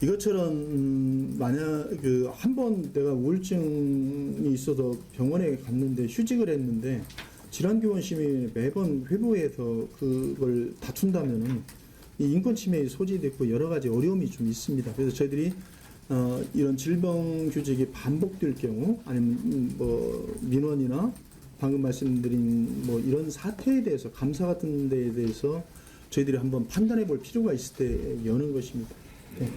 이것처럼 만약 한 번 내가 우울증이 있어서 병원에 갔는데 휴직을 했는데 질환교원심의위원회 매번 회부해서 그걸 다툰다면은 이 인권침해에 소지됐고 여러 가지 어려움이 좀 있습니다. 그래서 저희들이 이런 질병휴직이 반복될 경우 아니면 민원이나 방금 말씀드린 이런 사태에 대해서 감사 같은 데에 대해서 저희들이 한번 판단해 볼 필요가 있을 때 여는 것입니다. 네.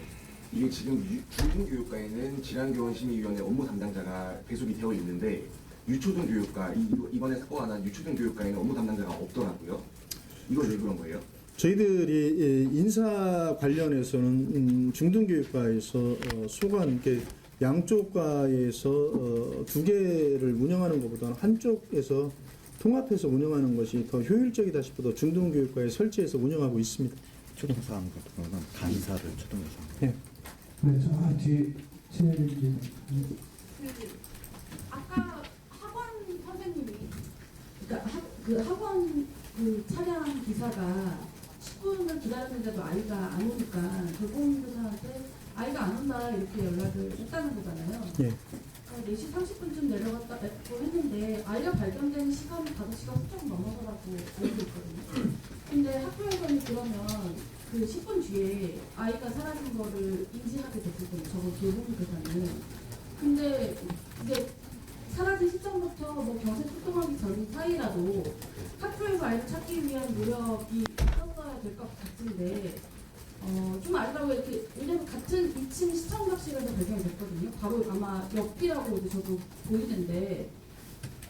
이게 지금 중등교육과에는 질환교원심의위원회 업무 담당자가 배속이 되어 있는데 유초등교육과 이번에 사고가 난 유초등교육과에는 업무 담당자가 없더라고요. 이건 왜 그런 거예요? 저희들이 인사 관련해서는 중등교육과에서 소관 양쪽 과에서 두 개를 운영하는 것보다는 한쪽에서 통합해서 운영하는 것이 더 효율적이다 싶어서 중등교육과에 설치해서 운영하고 있습니다. 초등사항 같은 거는 간사를 초등에서. 네, 저 뒤에 친해진 아까 학원 선생님이 그러니까 학원 차량 기사가 10분을 기다렸는데도 아이가 안 오니까 돌봄교사한테 아이가 안 온다 이렇게 연락을 했다는 거잖아요. 예. 4시 30분쯤 내려갔다고 했는데 아이가 발견된 시간이 5시가 훌쩍 넘어서라고 알고 있거든요. 근데 학교에서는 그러면 그 10분 뒤에 아이가 사라진 거를 인지하게 됐거든요. 저거 돌봄교사는. 근데 이제 사라진 시점부터 경색 출동하기 전 사이라도 학교에서 아이를 찾기 위한 노력이 있었어야 될 것 같은데 좀 아니라고 이렇게 왜냐면 같은 2층 시청각실에서 발견이 됐거든요. 바로 아마 옆이라고 저도 보이는데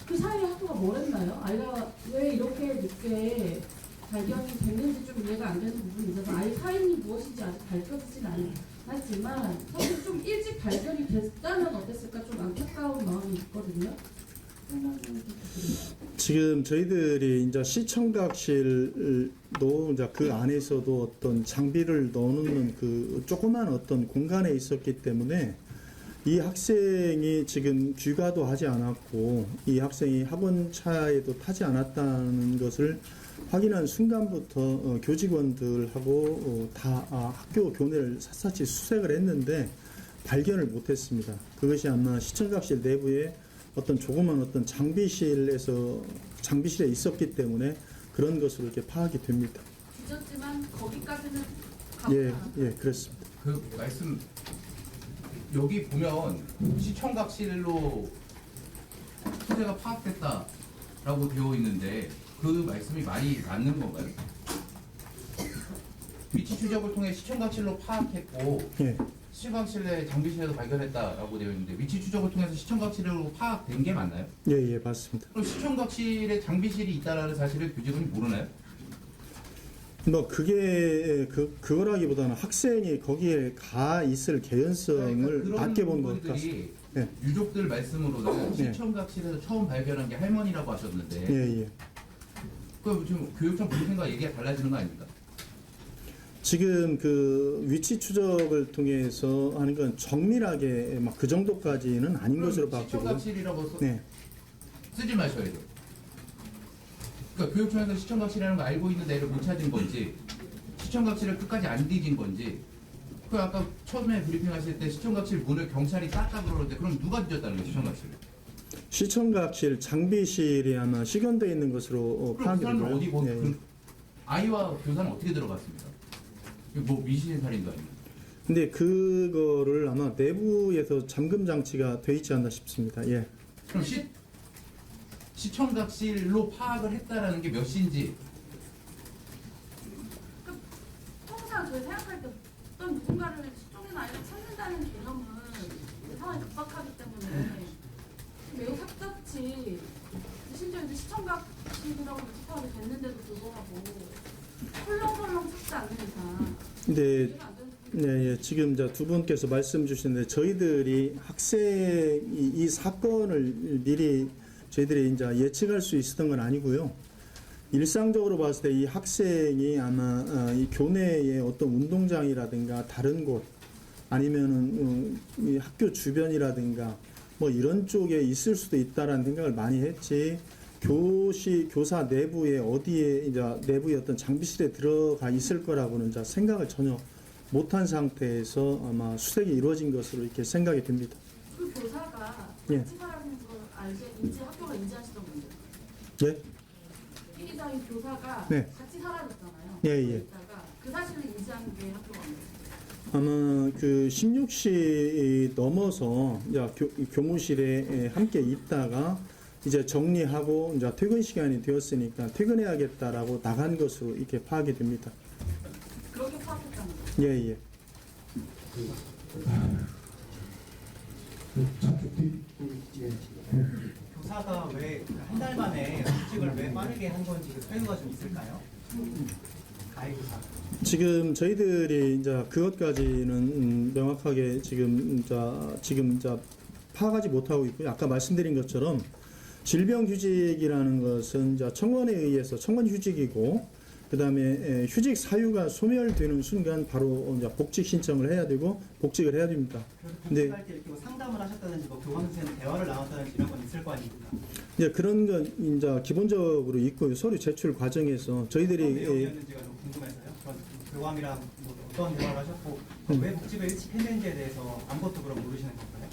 그 사이에 학교가 뭘 했나요? 아이가 왜 이렇게 늦게 발견이 됐는지 좀 이해가 안 되는 부분이 있어서 아이 사인이 무엇인지 아직 밝혀지진 않았지만 사실 좀 일찍 발견이 됐다면 어땠을까 좀 안타까운 마음이 있거든요. 지금 저희들이 이제 시청각실도 이제 그 안에서도 어떤 장비를 넣어놓는 그 조그만 어떤 공간에 있었기 때문에 이 학생이 지금 귀가도 하지 않았고 이 학생이 학원 차에도 타지 않았다는 것을 확인한 순간부터 교직원들하고 다 학교 교내를 샅샅이 수색을 했는데 발견을 못했습니다. 그것이 아마 시청각실 내부에 어떤 조그만 어떤 장비실에 있었기 때문에 그런 것으로 이렇게 파악이 됩니다. 뒤졌지만 거기까지는 예, 그렇습니다. 그 말씀 여기 보면 시청각실로 수재가 파악됐다라고 되어 있는데 그 말씀이 말이 맞는 건가요? 위치 추적을 통해 시청각실로 파악했고 예. 시청각실 내 장비실에서 발견했다라고 되어 있는데 위치 추적을 통해서 시청각실로 파악된 게 맞나요? 예, 맞습니다. 그럼 시청각실에 장비실이 있다라는 사실을 교직원이 모르나요? 뭐 그게 그거라기보다는 학생이 거기에 가 있을 개연성을 낮게 본 것 같습니다. 예. 유족들 말씀으로는 예. 시청각실에서 처음 발견한 게 할머니라고 하셨는데 예. 그럼 지금 교육청 분생과 얘기가 달라지는 거 아닙니까? 지금 그 위치 추적을 통해서 하는 건 정밀하게 막 그 정도까지는 아닌 것으로 봤고요. 시청각실이라고 네. 쓰지 마셔야 돼요. 그러니까 교육청에서 시청각실이라는 거 알고 있는데 애를 못 찾은 건지 시청각실을 끝까지 안 뒤진 건지 그 아까 처음에 브리핑하실 때 시청각실 문을 경찰이 땄다 그러는데 그럼 누가 뒤졌다는 거예요 시청각실을? 시청각실 장비실이 아마 식견되어 있는 것으로 그럼 그 사람은 파악되고요. 어디 뭐 예. 그 아이와 교사는 어떻게 들어갔습니까? 뭐 미신 살인도 아니고. 근데 그거를 아마 내부에서 잠금 장치가 돼 있지 않나 싶습니다. 예. 그럼 시청각실로 파악을 했다라는 게 몇 시인지 통상 저희 생각할 때 어떤 누군가를 시종이나 아이를 찾는다는 개념은 상황이 급박하기 때문에 매우 삭잡지 심지어 이제 시청각실이라고 파악이 됐는데도 불구하고 헐렁헐렁 찾지 않는 이상 근데 네, 지금 이제 두 분께서 말씀 주셨는데 저희들이 학생이 이 사건을 미리 저희들이 이제 예측할 수 있었던 건 아니고요. 일상적으로 봤을 때 이 학생이 아마 이 교내의 어떤 운동장이라든가 다른 곳 아니면은 이 학교 주변이라든가 뭐 이런 쪽에 있을 수도 있다라는 생각을 많이 했지. 교사 내부에 어디에 이제 내부의 어떤 장비실에 들어가 있을 거라고는 이제 생각을 전혀 못한 상태에서 아마 수색이 이루어진 것으로 이렇게 생각이 됩니다. 그 교사가 예. 같이 살아가는 걸 학교가 인지하시던 건데. 예? 피의자인 교사가 네. 같이 살아줬잖아요. 예. 있다가 그 사실을 인지한 게 학교가 아니에요. 아마 그 16시 넘어서 이제 교무실에 함께 있다가 이제 정리하고 이제 퇴근 시간이 되었으니까 퇴근해야겠다라고 나간 것으로 이렇게 파악이 됩니다. 그렇게 파악했다는 거예요. 예. 교사가 왜 한 달 만에復직을 왜 빠르게 한 건지 그 사유가 좀 있을까요? 가해교사. 지금 저희들이 이제 그것까지는 명확하게 지금 파악하지 못하고 있고요. 아까 말씀드린 것처럼 질병휴직이라는 것은 이제 청원에 의해서 청원 휴직이고 그다음에 휴직 사유가 소멸되는 순간 바로 이제 복직 신청을 해야 되고 복직을 해야 됩니다. 근데 복직할 때 이렇게 뭐 상담을 하셨다든지 뭐 교감 선생님 대화를 나눴다든지 이런 건 있을 거 아닙니까? 이제 그런 건 이제 기본적으로 있고요. 서류 제출 과정에서 저희들이 어떤 내용이었는지가 좀 궁금해서요. 그런 교감이랑 뭐 어떤 대화를 하셨고 왜 복직을 일찍 했는지에 대해서 아무것도 그럼 모르시는 건가요?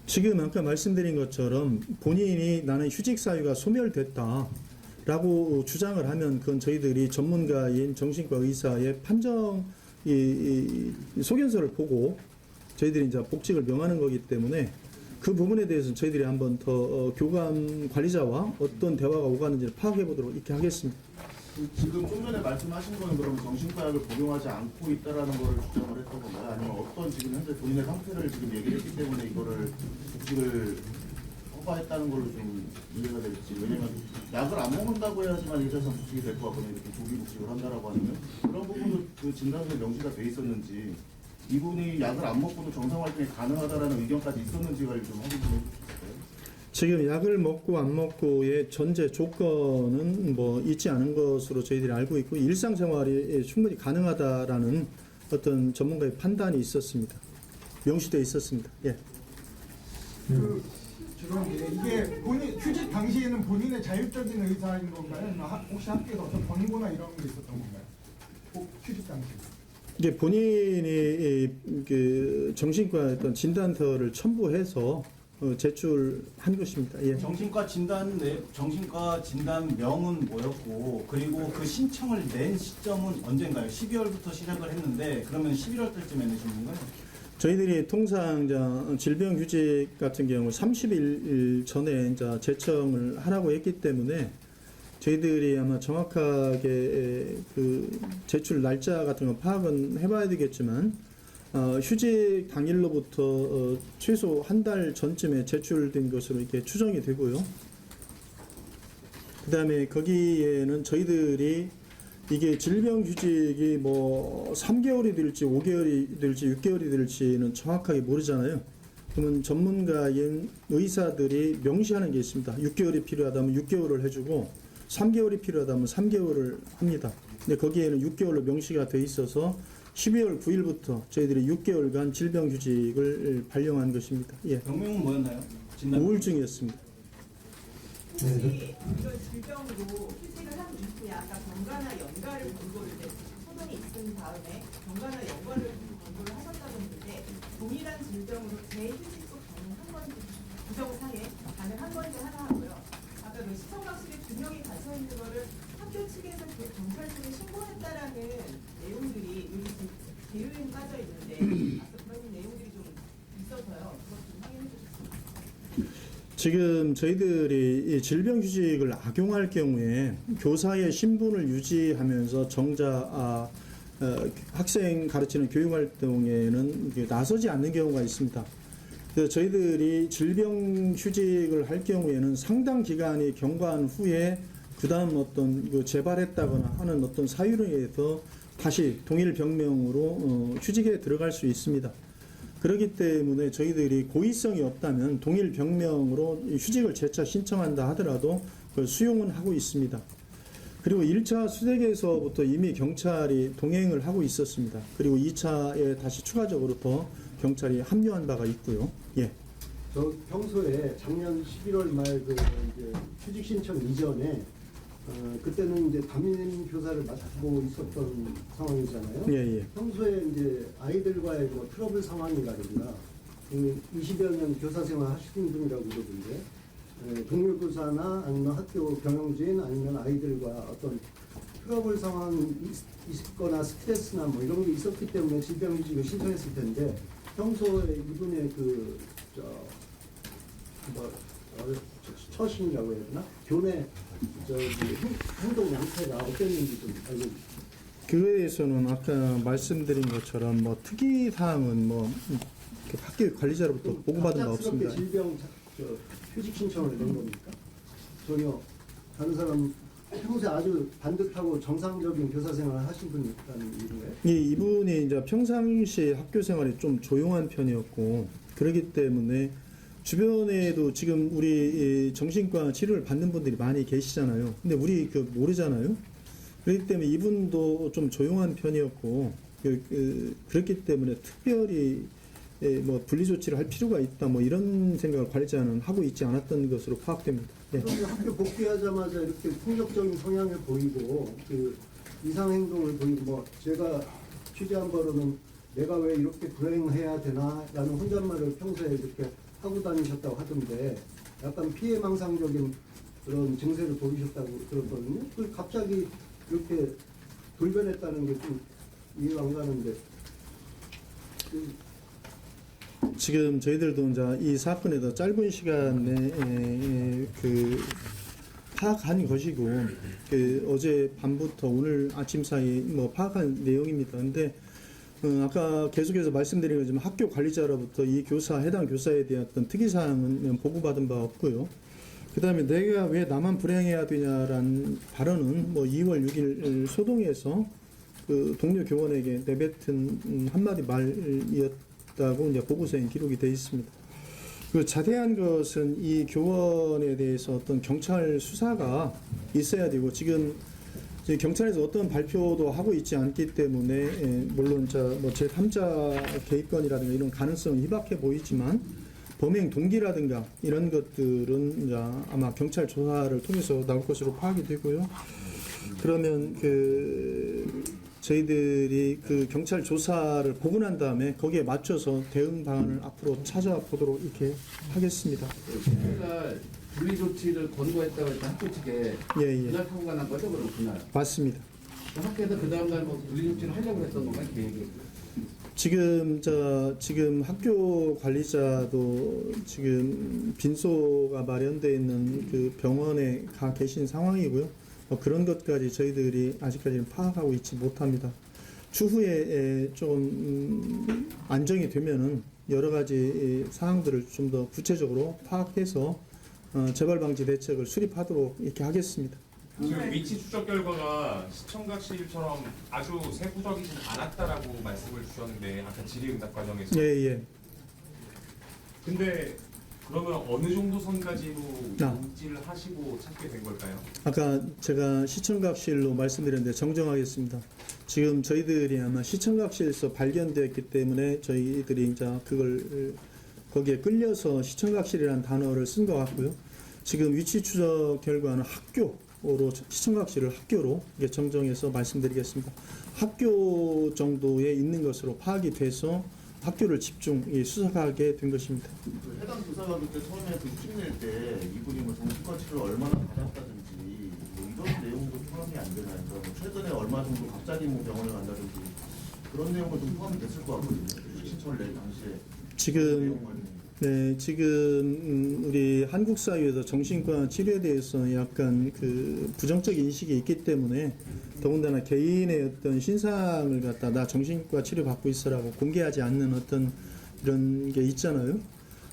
지금 아까 말씀드린 것처럼 본인이 나는 휴직 사유가 소멸됐다라고 주장을 하면 그건 저희들이 전문가인 정신과 의사의 판정 소견서를 보고 저희들이 이제 복직을 명하는 거기 때문에 그 부분에 대해서는 저희들이 한번 더 교감 관리자와 어떤 대화가 오가는지를 파악해 보도록 이렇게 하겠습니다. 지금 좀 전에 말씀하신 거는 그럼 정신과약을 복용하지 않고 있다라는 걸 주장을 했던 건가요? 아니면 어떤 지금 현재 본인의 상태를 지금 얘기를 했기 때문에 이거를 복직을 허가했다는 걸로 좀 이해가 될지. 왜냐면 약을 안 먹는다고 해야지만 일자선 복직이 될 것 같거든요. 이렇게 조기 복직을 한다라고 하면 그런 부분도 그 진단서에 명시가 돼 있었는지 이분이 약을 안 먹고도 정상 활동이 가능하다라는 의견까지 있었는지가 좀 확인 좀 해주실까요? 지금 약을 먹고 안 먹고의 전제 조건은 뭐 있지 않은 것으로 저희들이 알고 있고 일상생활이 충분히 가능하다라는 어떤 전문가의 판단이 있었습니다. 명시되어 있었습니다. 예. 이게 본인 휴직 당시에는 본인의 자율적인 의사인 건가요? 아니면 혹시 학교에서 어떤 권고나 이런 게 있었던 건가요? 휴직 당시. 이게 본인이 그 정신과 어떤 진단서를 첨부해서 제출한 것입니다. 예. 정신과 진단명은 뭐였고 그리고 그 신청을 낸 시점은 언젠가요? 12월부터 시작을 했는데 그러면 11월 달쯤에 내신 건가요? 저희들이 통상 질병휴직 같은 경우 30일 전에 이제 제청을 하라고 했기 때문에 저희들이 아마 정확하게 그 제출 날짜 같은 거 파악은 해봐야 되겠지만 휴직 당일로부터 최소 한 달 전쯤에 제출된 것으로 이렇게 추정이 되고요. 그 다음에 거기에는 저희들이 이게 질병휴직이 뭐 3개월이 될지 5개월이 될지 6개월이 될지는 정확하게 모르잖아요. 그러면 전문가인 의사들이 명시하는 게 있습니다. 6개월이 필요하다면 6개월을 해주고 3개월이 필요하다면 3개월을 합니다. 근데 거기에는 6개월로 명시가 돼 있어서 12월 9일부터 저희들이 6개월간 질병휴직을 발령한 것입니다. 예. 병명은 뭐였나요? 우울증이었습니다. 혹시 이런 질병으로 휴직을 한 이후에 아까 병가나 연가를 권고를 소송이 있은 다음에 병가나 연가를 권고를 하셨다고 했는데 동일한 질병으로 재휴직도 가능한 건지 규정상에 가능한 건지 하나 하고요. 아까 그 시청각실에 두 명이 갇혀 있는 거를 학교 측에서 경찰서에 신고했다라는 내용들이 여기 계류에 빠져 있는데 그런 내용들이 좀 있어서요. 그것 좀 확인해 주셨습니다. 지금 저희들이 이 질병휴직을 악용할 경우에 교사의 신분을 유지하면서 정작 학생 가르치는 교육활동에는 나서지 않는 경우가 있습니다. 그래서 저희들이 질병휴직을 할 경우에는 상당 기간이 경과한 후에 그 다음 어떤 재발했다거나 하는 어떤 사유로 인해서 다시 동일 병명으로 휴직에 들어갈 수 있습니다. 그렇기 때문에 저희들이 고의성이 없다면 동일 병명으로 휴직을 재차 신청한다 하더라도 그걸 수용은 하고 있습니다. 그리고 1차 수색에서부터 이미 경찰이 동행을 하고 있었습니다. 그리고 2차에 다시 추가적으로 더 경찰이 합류한 바가 있고요. 예. 저 평소에 작년 11월 말 그 이제 휴직 신청 이전에 그때는 이제 담임 교사를 맡고 있었던 상황이잖아요. 예, 예. 평소에 이제 아이들과의 뭐 트러블 상황이라든가 20여 년 교사 생활 하시는 분이라고 그러던데 동료교사나 아니면 학교 경영진 아니면 아이들과 어떤 트러블 상황이 있거나 스트레스나 뭐 이런 게 있었기 때문에 질병휴직을 신청했을 텐데 평소에 이분의 처신이라고 해야 되나? 교내 행동 양태가 어땠는지 좀 알고 싶습니다. 그거에 대해서는 아까 말씀드린 것처럼 뭐 특이 사항은 뭐 학교 관리자로부터 보고받은 바 없습니다. 질병 휴직 신청을 낸 겁니까? 전혀 다른 사람 평소에 아주 반듯하고 정상적인 교사 생활을 하신 분이라는 이유예요? 예, 이분이 이제 평상시 학교 생활이 좀 조용한 편이었고 그렇기 때문에 주변에도 지금 우리 정신과 치료를 받는 분들이 많이 계시잖아요. 근데 우리 모르잖아요. 그렇기 때문에 이분도 좀 조용한 편이었고 그렇기 때문에 특별히 뭐 분리 조치를 할 필요가 있다 뭐 이런 생각을 관리자는 하고 있지 않았던 것으로 파악됩니다. 예. 그럼 학교 복귀하자마자 이렇게 폭력적인 성향을 보이고 그 이상 행동을 보이고 뭐 제가 취재한 바로는 내가 왜 이렇게 불행해야 되나라는 혼잣말을 평소에 이렇게 하고 다니셨다고 하던데 약간 피해망상적인 그런 증세를 보이셨다고 들었거든요. 그 갑자기 이렇게 돌변했다는 게 좀 이해가 안 가는데. 지금 저희들도 이제 이 사건에 더 짧은 시간에 파악한 것이고 어제 밤부터 오늘 아침 사이 뭐 파악한 내용입니다. 근데 아까 계속해서 말씀드린 것처럼 학교 관리자로부터 이 해당 교사에 대한 어떤 특이사항은 보고받은 바 없고요. 그 다음에 내가 왜 나만 불행해야 되냐라는 발언은 뭐 2월 6일 소동에서 그 동료 교원에게 내뱉은 한마디 말이었다고 이제 보고서에 기록이 되어 있습니다. 그 자세한 것은 이 교원에 대해서 어떤 경찰 수사가 있어야 되고 지금 이제 경찰에서 어떤 발표도 하고 있지 않기 때문에 물론 뭐 제3자 개입건이라든가 이런 가능성은 희박해 보이지만 범행 동기라든가 이런 것들은 이제 아마 경찰 조사를 통해서 나올 것으로 파악이 되고요. 그러면 저희들이 그 경찰 조사를 보고 난 다음에 거기에 맞춰서 대응 방안을 앞으로 찾아보도록 이렇게 하겠습니다. 그날 분리 조치를 권고했다고 했던 학교 측에 그날 사고가 난 거죠, 그럼 그날? 맞습니다. 학교에서 그 다음날 뭐 분리 조치를 하려고 했던 건가요, 계획이? 지금 학교 관리자도 지금 빈소가 마련되어 있는 그 병원에 가 계신 상황이고요. 그런 것까지 저희들이 아직까지는 파악하고 있지 못합니다. 추후에 좀 안정이 되면은 여러 가지 사항들을 좀 더 구체적으로 파악해서 재발 방지 대책을 수립하도록 이렇게 하겠습니다. 지금 위치 추적 결과가 시청각실처럼 아주 세부적이진 않았다라고 말씀을 주셨는데 아까 질의응답 과정에서 예. 근데 그러면 어느 정도 선까지로 인지를 하시고 찾게 된 걸까요? 아까 제가 시청각실로 말씀드렸는데 정정하겠습니다. 지금 저희들이 아마 시청각실에서 발견되었기 때문에 저희들이 이제 그걸 거기에 끌려서 시청각실이라는 단어를 쓴 것 같고요. 지금 위치 추적 결과는 학교로 시청각실을 학교로 정정해서 말씀드리겠습니다. 학교 정도에 있는 것으로 파악이 돼서 학교를 집중 수사하게 된 것입니다. 그 해당 교사가 그때 처음에 그 휴직 낼때 이분이 뭐 정신과 치료를 얼마나 받았다든지 뭐 이런 내용도 포함이 안 되나요? 그러니까 뭐 최근에 얼마 정도 갑자기 뭐 병원에 간다든지 그런 내용은 좀 포함이 됐을 것 같거든요. 휴직 신청을 낼 당시에 지금 우리 한국 사회에서 정신과 치료에 대해서 약간 그 부정적인 인식이 있기 때문에 더군다나 개인의 어떤 신상을 갖다 나 정신과 치료 받고 있어라고 공개하지 않는 어떤 이런 게 있잖아요.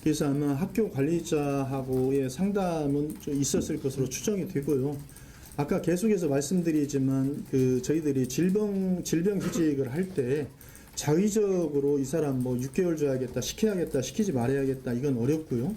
그래서 아마 학교 관리자하고의 상담은 좀 있었을 것으로 추정이 되고요. 아까 계속해서 말씀드리지만 그 저희들이 질병 휴직을 할 때 자의적으로 이 사람 뭐 6개월 줘야겠다, 시켜야겠다, 시키지 말아야겠다 이건 어렵고요.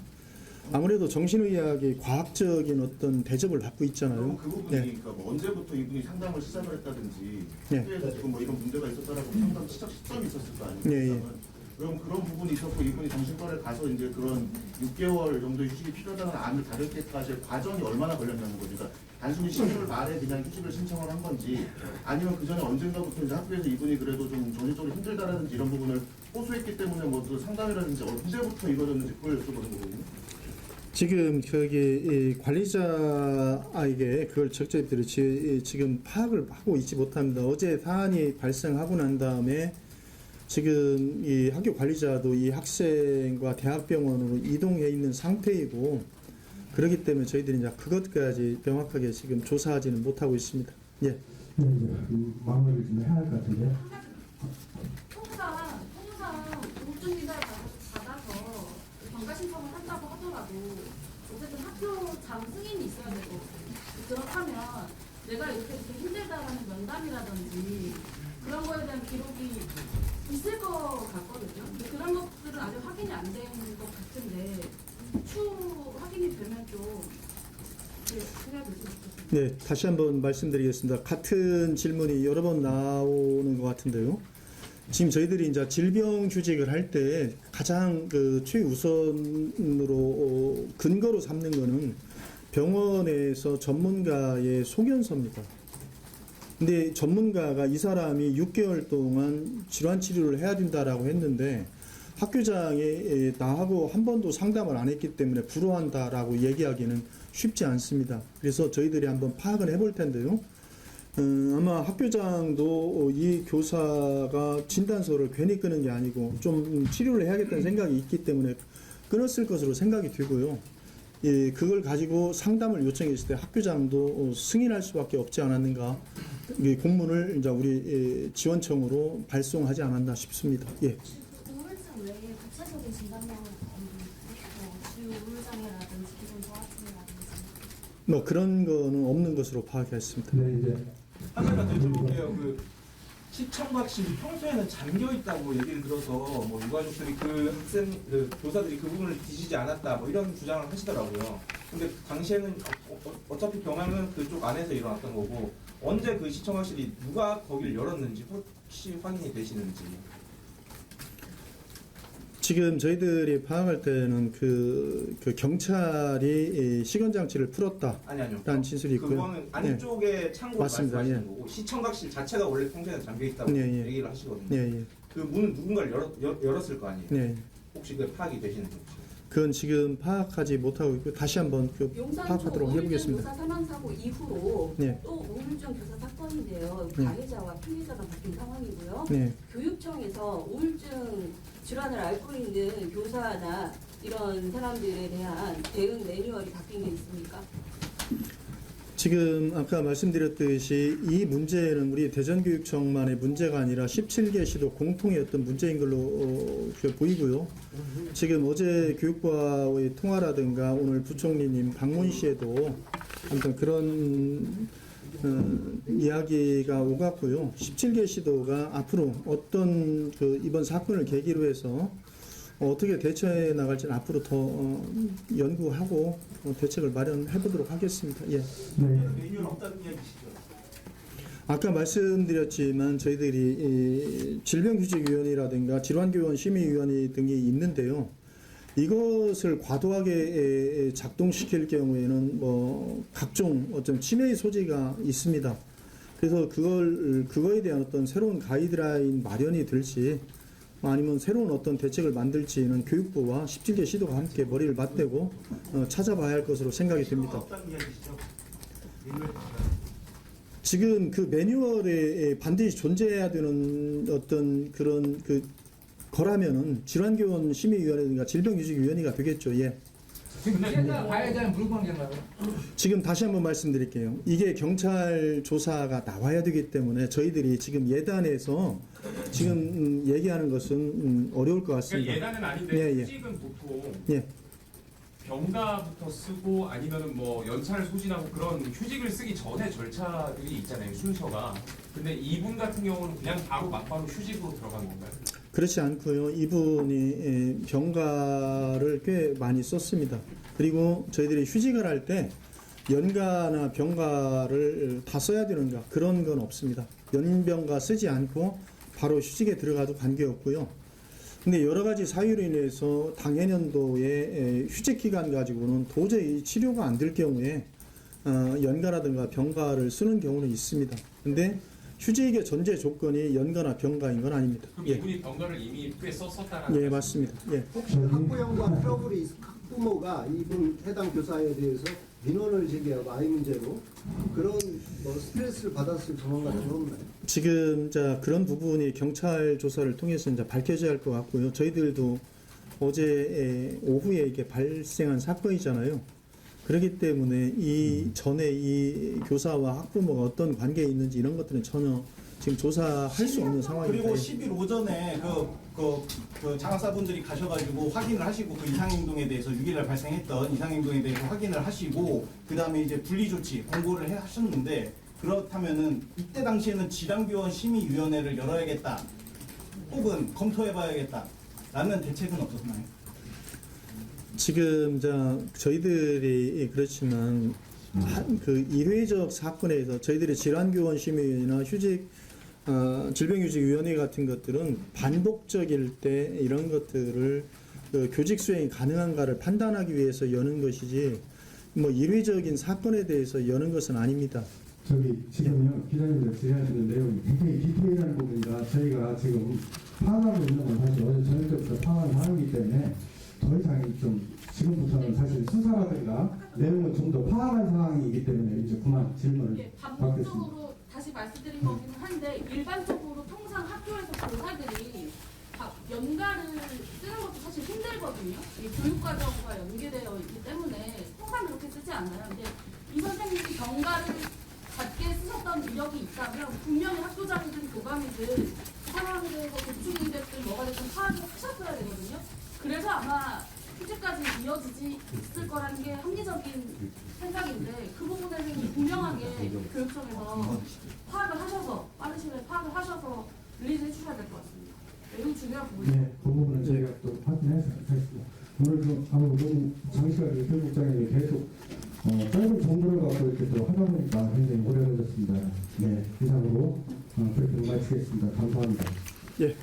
아무래도 정신의학이 과학적인 어떤 대접을 받고 있잖아요. 그 부분이 그러니까 뭐 언제부터 이분이 상담을 시작을 했다든지 학교에서 지금 뭐 이런 문제가 있었다라고 상담 시작 시점이 있었을 거 아니에요. 그럼 그런 부분이 있었고 이분이 정신과를 가서 이제 그런 6개월 정도 휴직이 필요하다는 안을 다룰 때까지 과정이 얼마나 걸렸냐는 거죠. 그러니까 단순히 12월 말에 그냥 휴직을 신청을 한 건지 아니면 그 전에 언젠가부터 이제 학교에서 이분이 그래도 좀 정신적으로 힘들다라든지 이런 부분을 호소했기 때문에 뭐 또 상담이라든지 언제부터 이루어졌는지 그걸 여쭤보는 거거든요. 지금 이 관리자에게 그걸 적절히 지금 파악을 하고 있지 못합니다. 어제 사안이 발생하고 난 다음에 지금 이 학교 관리자도 이 학생과 대학병원으로 이동해 있는 상태이고 그렇기 때문에 저희들이 이제 그것까지 명확하게 지금 조사하지는 못하고 있습니다. 예. 마무리를 좀 해야 할 것 같은데. 통상 우울증 비자를 받아서 병가 신청을 한다고 하더라도 어쨌든 학교장 승인이 있어야 될 거거든요. 그렇다면 내가 이렇게 힘들다라는 면담이라든지 그런 거에 대한 기록이 있을 것 같거든요. 근데 그런 것들은 아직 확인이 안 된 것 같은데 추후 확인이 되면 좀 해야 되지 않겠습니까? 네, 다시 한번 말씀드리겠습니다. 같은 질문이 여러 번 나오는 것 같은데요. 지금 저희들이 이제 질병 휴직을 할 때 가장 그 최우선으로 근거로 삼는 거는 병원에서 전문가의 소견서입니다. 근데 전문가가 이 사람이 6개월 동안 질환 치료를 해야 된다라고 했는데 학교장이 나하고 한 번도 상담을 안 했기 때문에 불허한다라고 얘기하기는 쉽지 않습니다. 그래서 저희들이 한번 파악을 해볼 텐데요. 아마 학교장도 이 교사가 진단서를 괜히 끄는 게 아니고 좀 치료를 해야겠다는 생각이 있기 때문에 끊었을 것으로 생각이 되고요. 예, 그걸 가지고 상담을 요청했을 때 학교장도 승인할 수밖에 없지 않았는가. 공문을 이제 우리 지원청으로 발송하지 않았나 싶습니다. 예. 우울증 외에 구체적인 진단명은 주요 우울장애라든지 기본 저하증이라든지 뭐 그런 거는 없는 것으로 파악했습니다. 네, 이제 한 가지만 더 여쭤볼게요. 시청각실이 평소에는 잠겨 있다고 얘기를 들어서 뭐 유가족들이 그 교사들이 그 부분을 뒤지지 않았다 뭐 이런 주장을 하시더라고요. 근데 당시에는 어차피 경험은 그쪽 안에서 일어났던 거고 언제 그 시청각실이 누가 거기를 열었는지 혹시 확인이 되시는지. 지금 저희들이 파악할 때는 그 경찰이 시건 장치를 풀었다. 아니요. 라는 진술이 있고요. 그거는 안쪽에 창고를 맞습니다. 말씀하시는 거고 시청각실 자체가 원래 평소에는 잠겨 있다고 얘기를 하시거든요. 그 문은 누군가를 열었을 거 아니에요. 혹시 그 파악이 되시는지. 그건 지금 파악하지 못하고 있고 다시 한번 파악하도록 해보겠습니다. 교사 사망 사고 이후로 네. 또 우울증 교사 사건인데요. 네. 가해자와 피해자가 바뀐 상황이고요. 네. 교육청에서 우울증 질환을 앓고 있는 교사나 이런 사람들에 대한 대응 매뉴얼이 바뀐 게 있습니까? 지금 아까 말씀드렸듯이 이 문제는 우리 대전교육청만의 문제가 아니라 17개 시도 공통의 어떤 문제인 걸로 보이고요. 지금 어제 교육부와의 통화라든가 오늘 부총리님 방문 시에도 아무튼 그런 이야기가 오갔고요. 17개 시도가 앞으로 어떤 이번 사건을 계기로 해서 어떻게 대처해 나갈지는 앞으로 더 연구하고 대책을 마련해 보도록 하겠습니다. 예. 매뉴얼 없다는 이야기시죠? 아까 말씀드렸지만 저희들이 질병규직위원회라든가 질환교원심의위원회 등이 있는데요. 이것을 과도하게 작동시킬 경우에는 뭐 각종 어떤 침해의 소지가 있습니다. 그래서 그거에 대한 어떤 새로운 가이드라인 마련이 될지 아니면 새로운 어떤 대책을 만들지는 교육부와 17개 시도가 함께 머리를 맞대고 찾아봐야 할 것으로 생각이 됩니다. 지금 그 매뉴얼에 반드시 존재해야 되는 어떤 그런 거라면은 질환교원 심의위원회든가 질병규직위원회가 되겠죠. 예. 지금 피해자 가해자는 무슨 관계인가요? 지금 다시 한번 말씀드릴게요. 이게 경찰 조사가 나와야 되기 때문에 저희들이 지금 예단에서 지금 얘기하는 것은 어려울 것 같습니다. 그러니까 예단은 아닌데 예. 수직은 보통 예. 병가부터 쓰고 아니면은 뭐 연차를 소진하고 그런 휴직을 쓰기 전에 절차들이 있잖아요. 순서가. 근데 이분 같은 경우는 그냥 바로 막바로 휴직으로 들어간 건가요? 그렇지 않고요. 이분이 병가를 꽤 많이 썼습니다. 그리고 저희들이 휴직을 할 때 연가나 병가를 다 써야 되는가 그런 건 없습니다. 연병가 쓰지 않고 바로 휴직에 들어가도 관계없고요. 근데 여러 가지 사유로 인해서 당해년도에 휴직 기간 가지고는 도저히 치료가 안 될 경우에 연가라든가 병가를 쓰는 경우는 있습니다. 근데 휴직의 전제 조건이 연가나 병가인 건 아닙니다. 그럼 예. 이분이 병가를 이미 꽤 썼었다라는 예, 맞습니다. 예. 혹시 학부형과 트러블이 학부모가 이분 해당 교사에 대해서 민원을 제기하고 아이 문제로 그런 뭐 스트레스를 받았을 경험 같은 건 없나요? 지금 그런 부분이 경찰 조사를 통해서 이제 밝혀져야 할 것 같고요. 저희들도 어제 오후에 이게 발생한 사건이잖아요. 그렇기 때문에 이 전에 이 교사와 학부모가 어떤 관계에 있는지 이런 것들은 전혀 지금 조사할 수 없는 상황입니다. 그리고 10일 오전에 그 장학사분들이 가셔가지고 확인을 하시고 그 이상행동에 대해서 6일날 발생했던 이상행동에 대해서 확인을 하시고 그 다음에 이제 분리조치 공고를 하셨는데 그렇다면은 이때 당시에는 질환교원 심의위원회를 열어야겠다 혹은 검토해봐야겠다라는 대책은 없었나요? 지금 저희들이 그렇지만 그 일회적 사건에서 저희들이 질환교원 심의위원회나 질병휴직위원회 같은 것들은 반복적일 때 이런 것들을 교직 수행이 가능한가를 판단하기 위해서 여는 것이지 뭐 일회적인 사건에 대해서 여는 것은 아닙니다. 지금요 기자님들 질의하시는 내용이 굉장히 디테일한 부분이라 저희가 지금 파악하고 있는 건 사실 어제 저녁 때부터 파악한 사항이기 때문에 더 이상 지금부터는 사실 수사라든가 내용을 좀 더 파악한 상황이기 때문에 이제 그만 질문을 받겠습니다. 반복적으로 다시 말씀드린 거긴 한데 일반적으로 통상 학교에서 교사들이 연가를 쓰는 것도 사실 힘들거든요. 이 교육과정과 연계되어 있기 때문에 통상 그렇게 쓰지 않아요. 근데 이 선생님이 병가를 갖게 쓰셨던 이력이 있다면 분명히 학교장이든 교감이든 그 상황에 대해서 도출이 됐든 뭐가 됐든 파악을 하셨어야 되거든요. 그래서 아마 휴직까지 이어지지 있을 거라는 게 합리적인 생각인데 그 부분에는 분명하게 교육청에서 파악을 하셔서 빠른 시간에 파악을 하셔서 네, 그 부분은 저희가 또 확인해서 하겠습니다. 오늘 좀 너무 장시간에 교육국장님이 계속 짧은 정보를 갖고 이렇게 또 하다 보니까 굉장히 오래 걸렸습니다. 네, 이상으로 브리핑 마치겠습니다. 감사합니다. 예.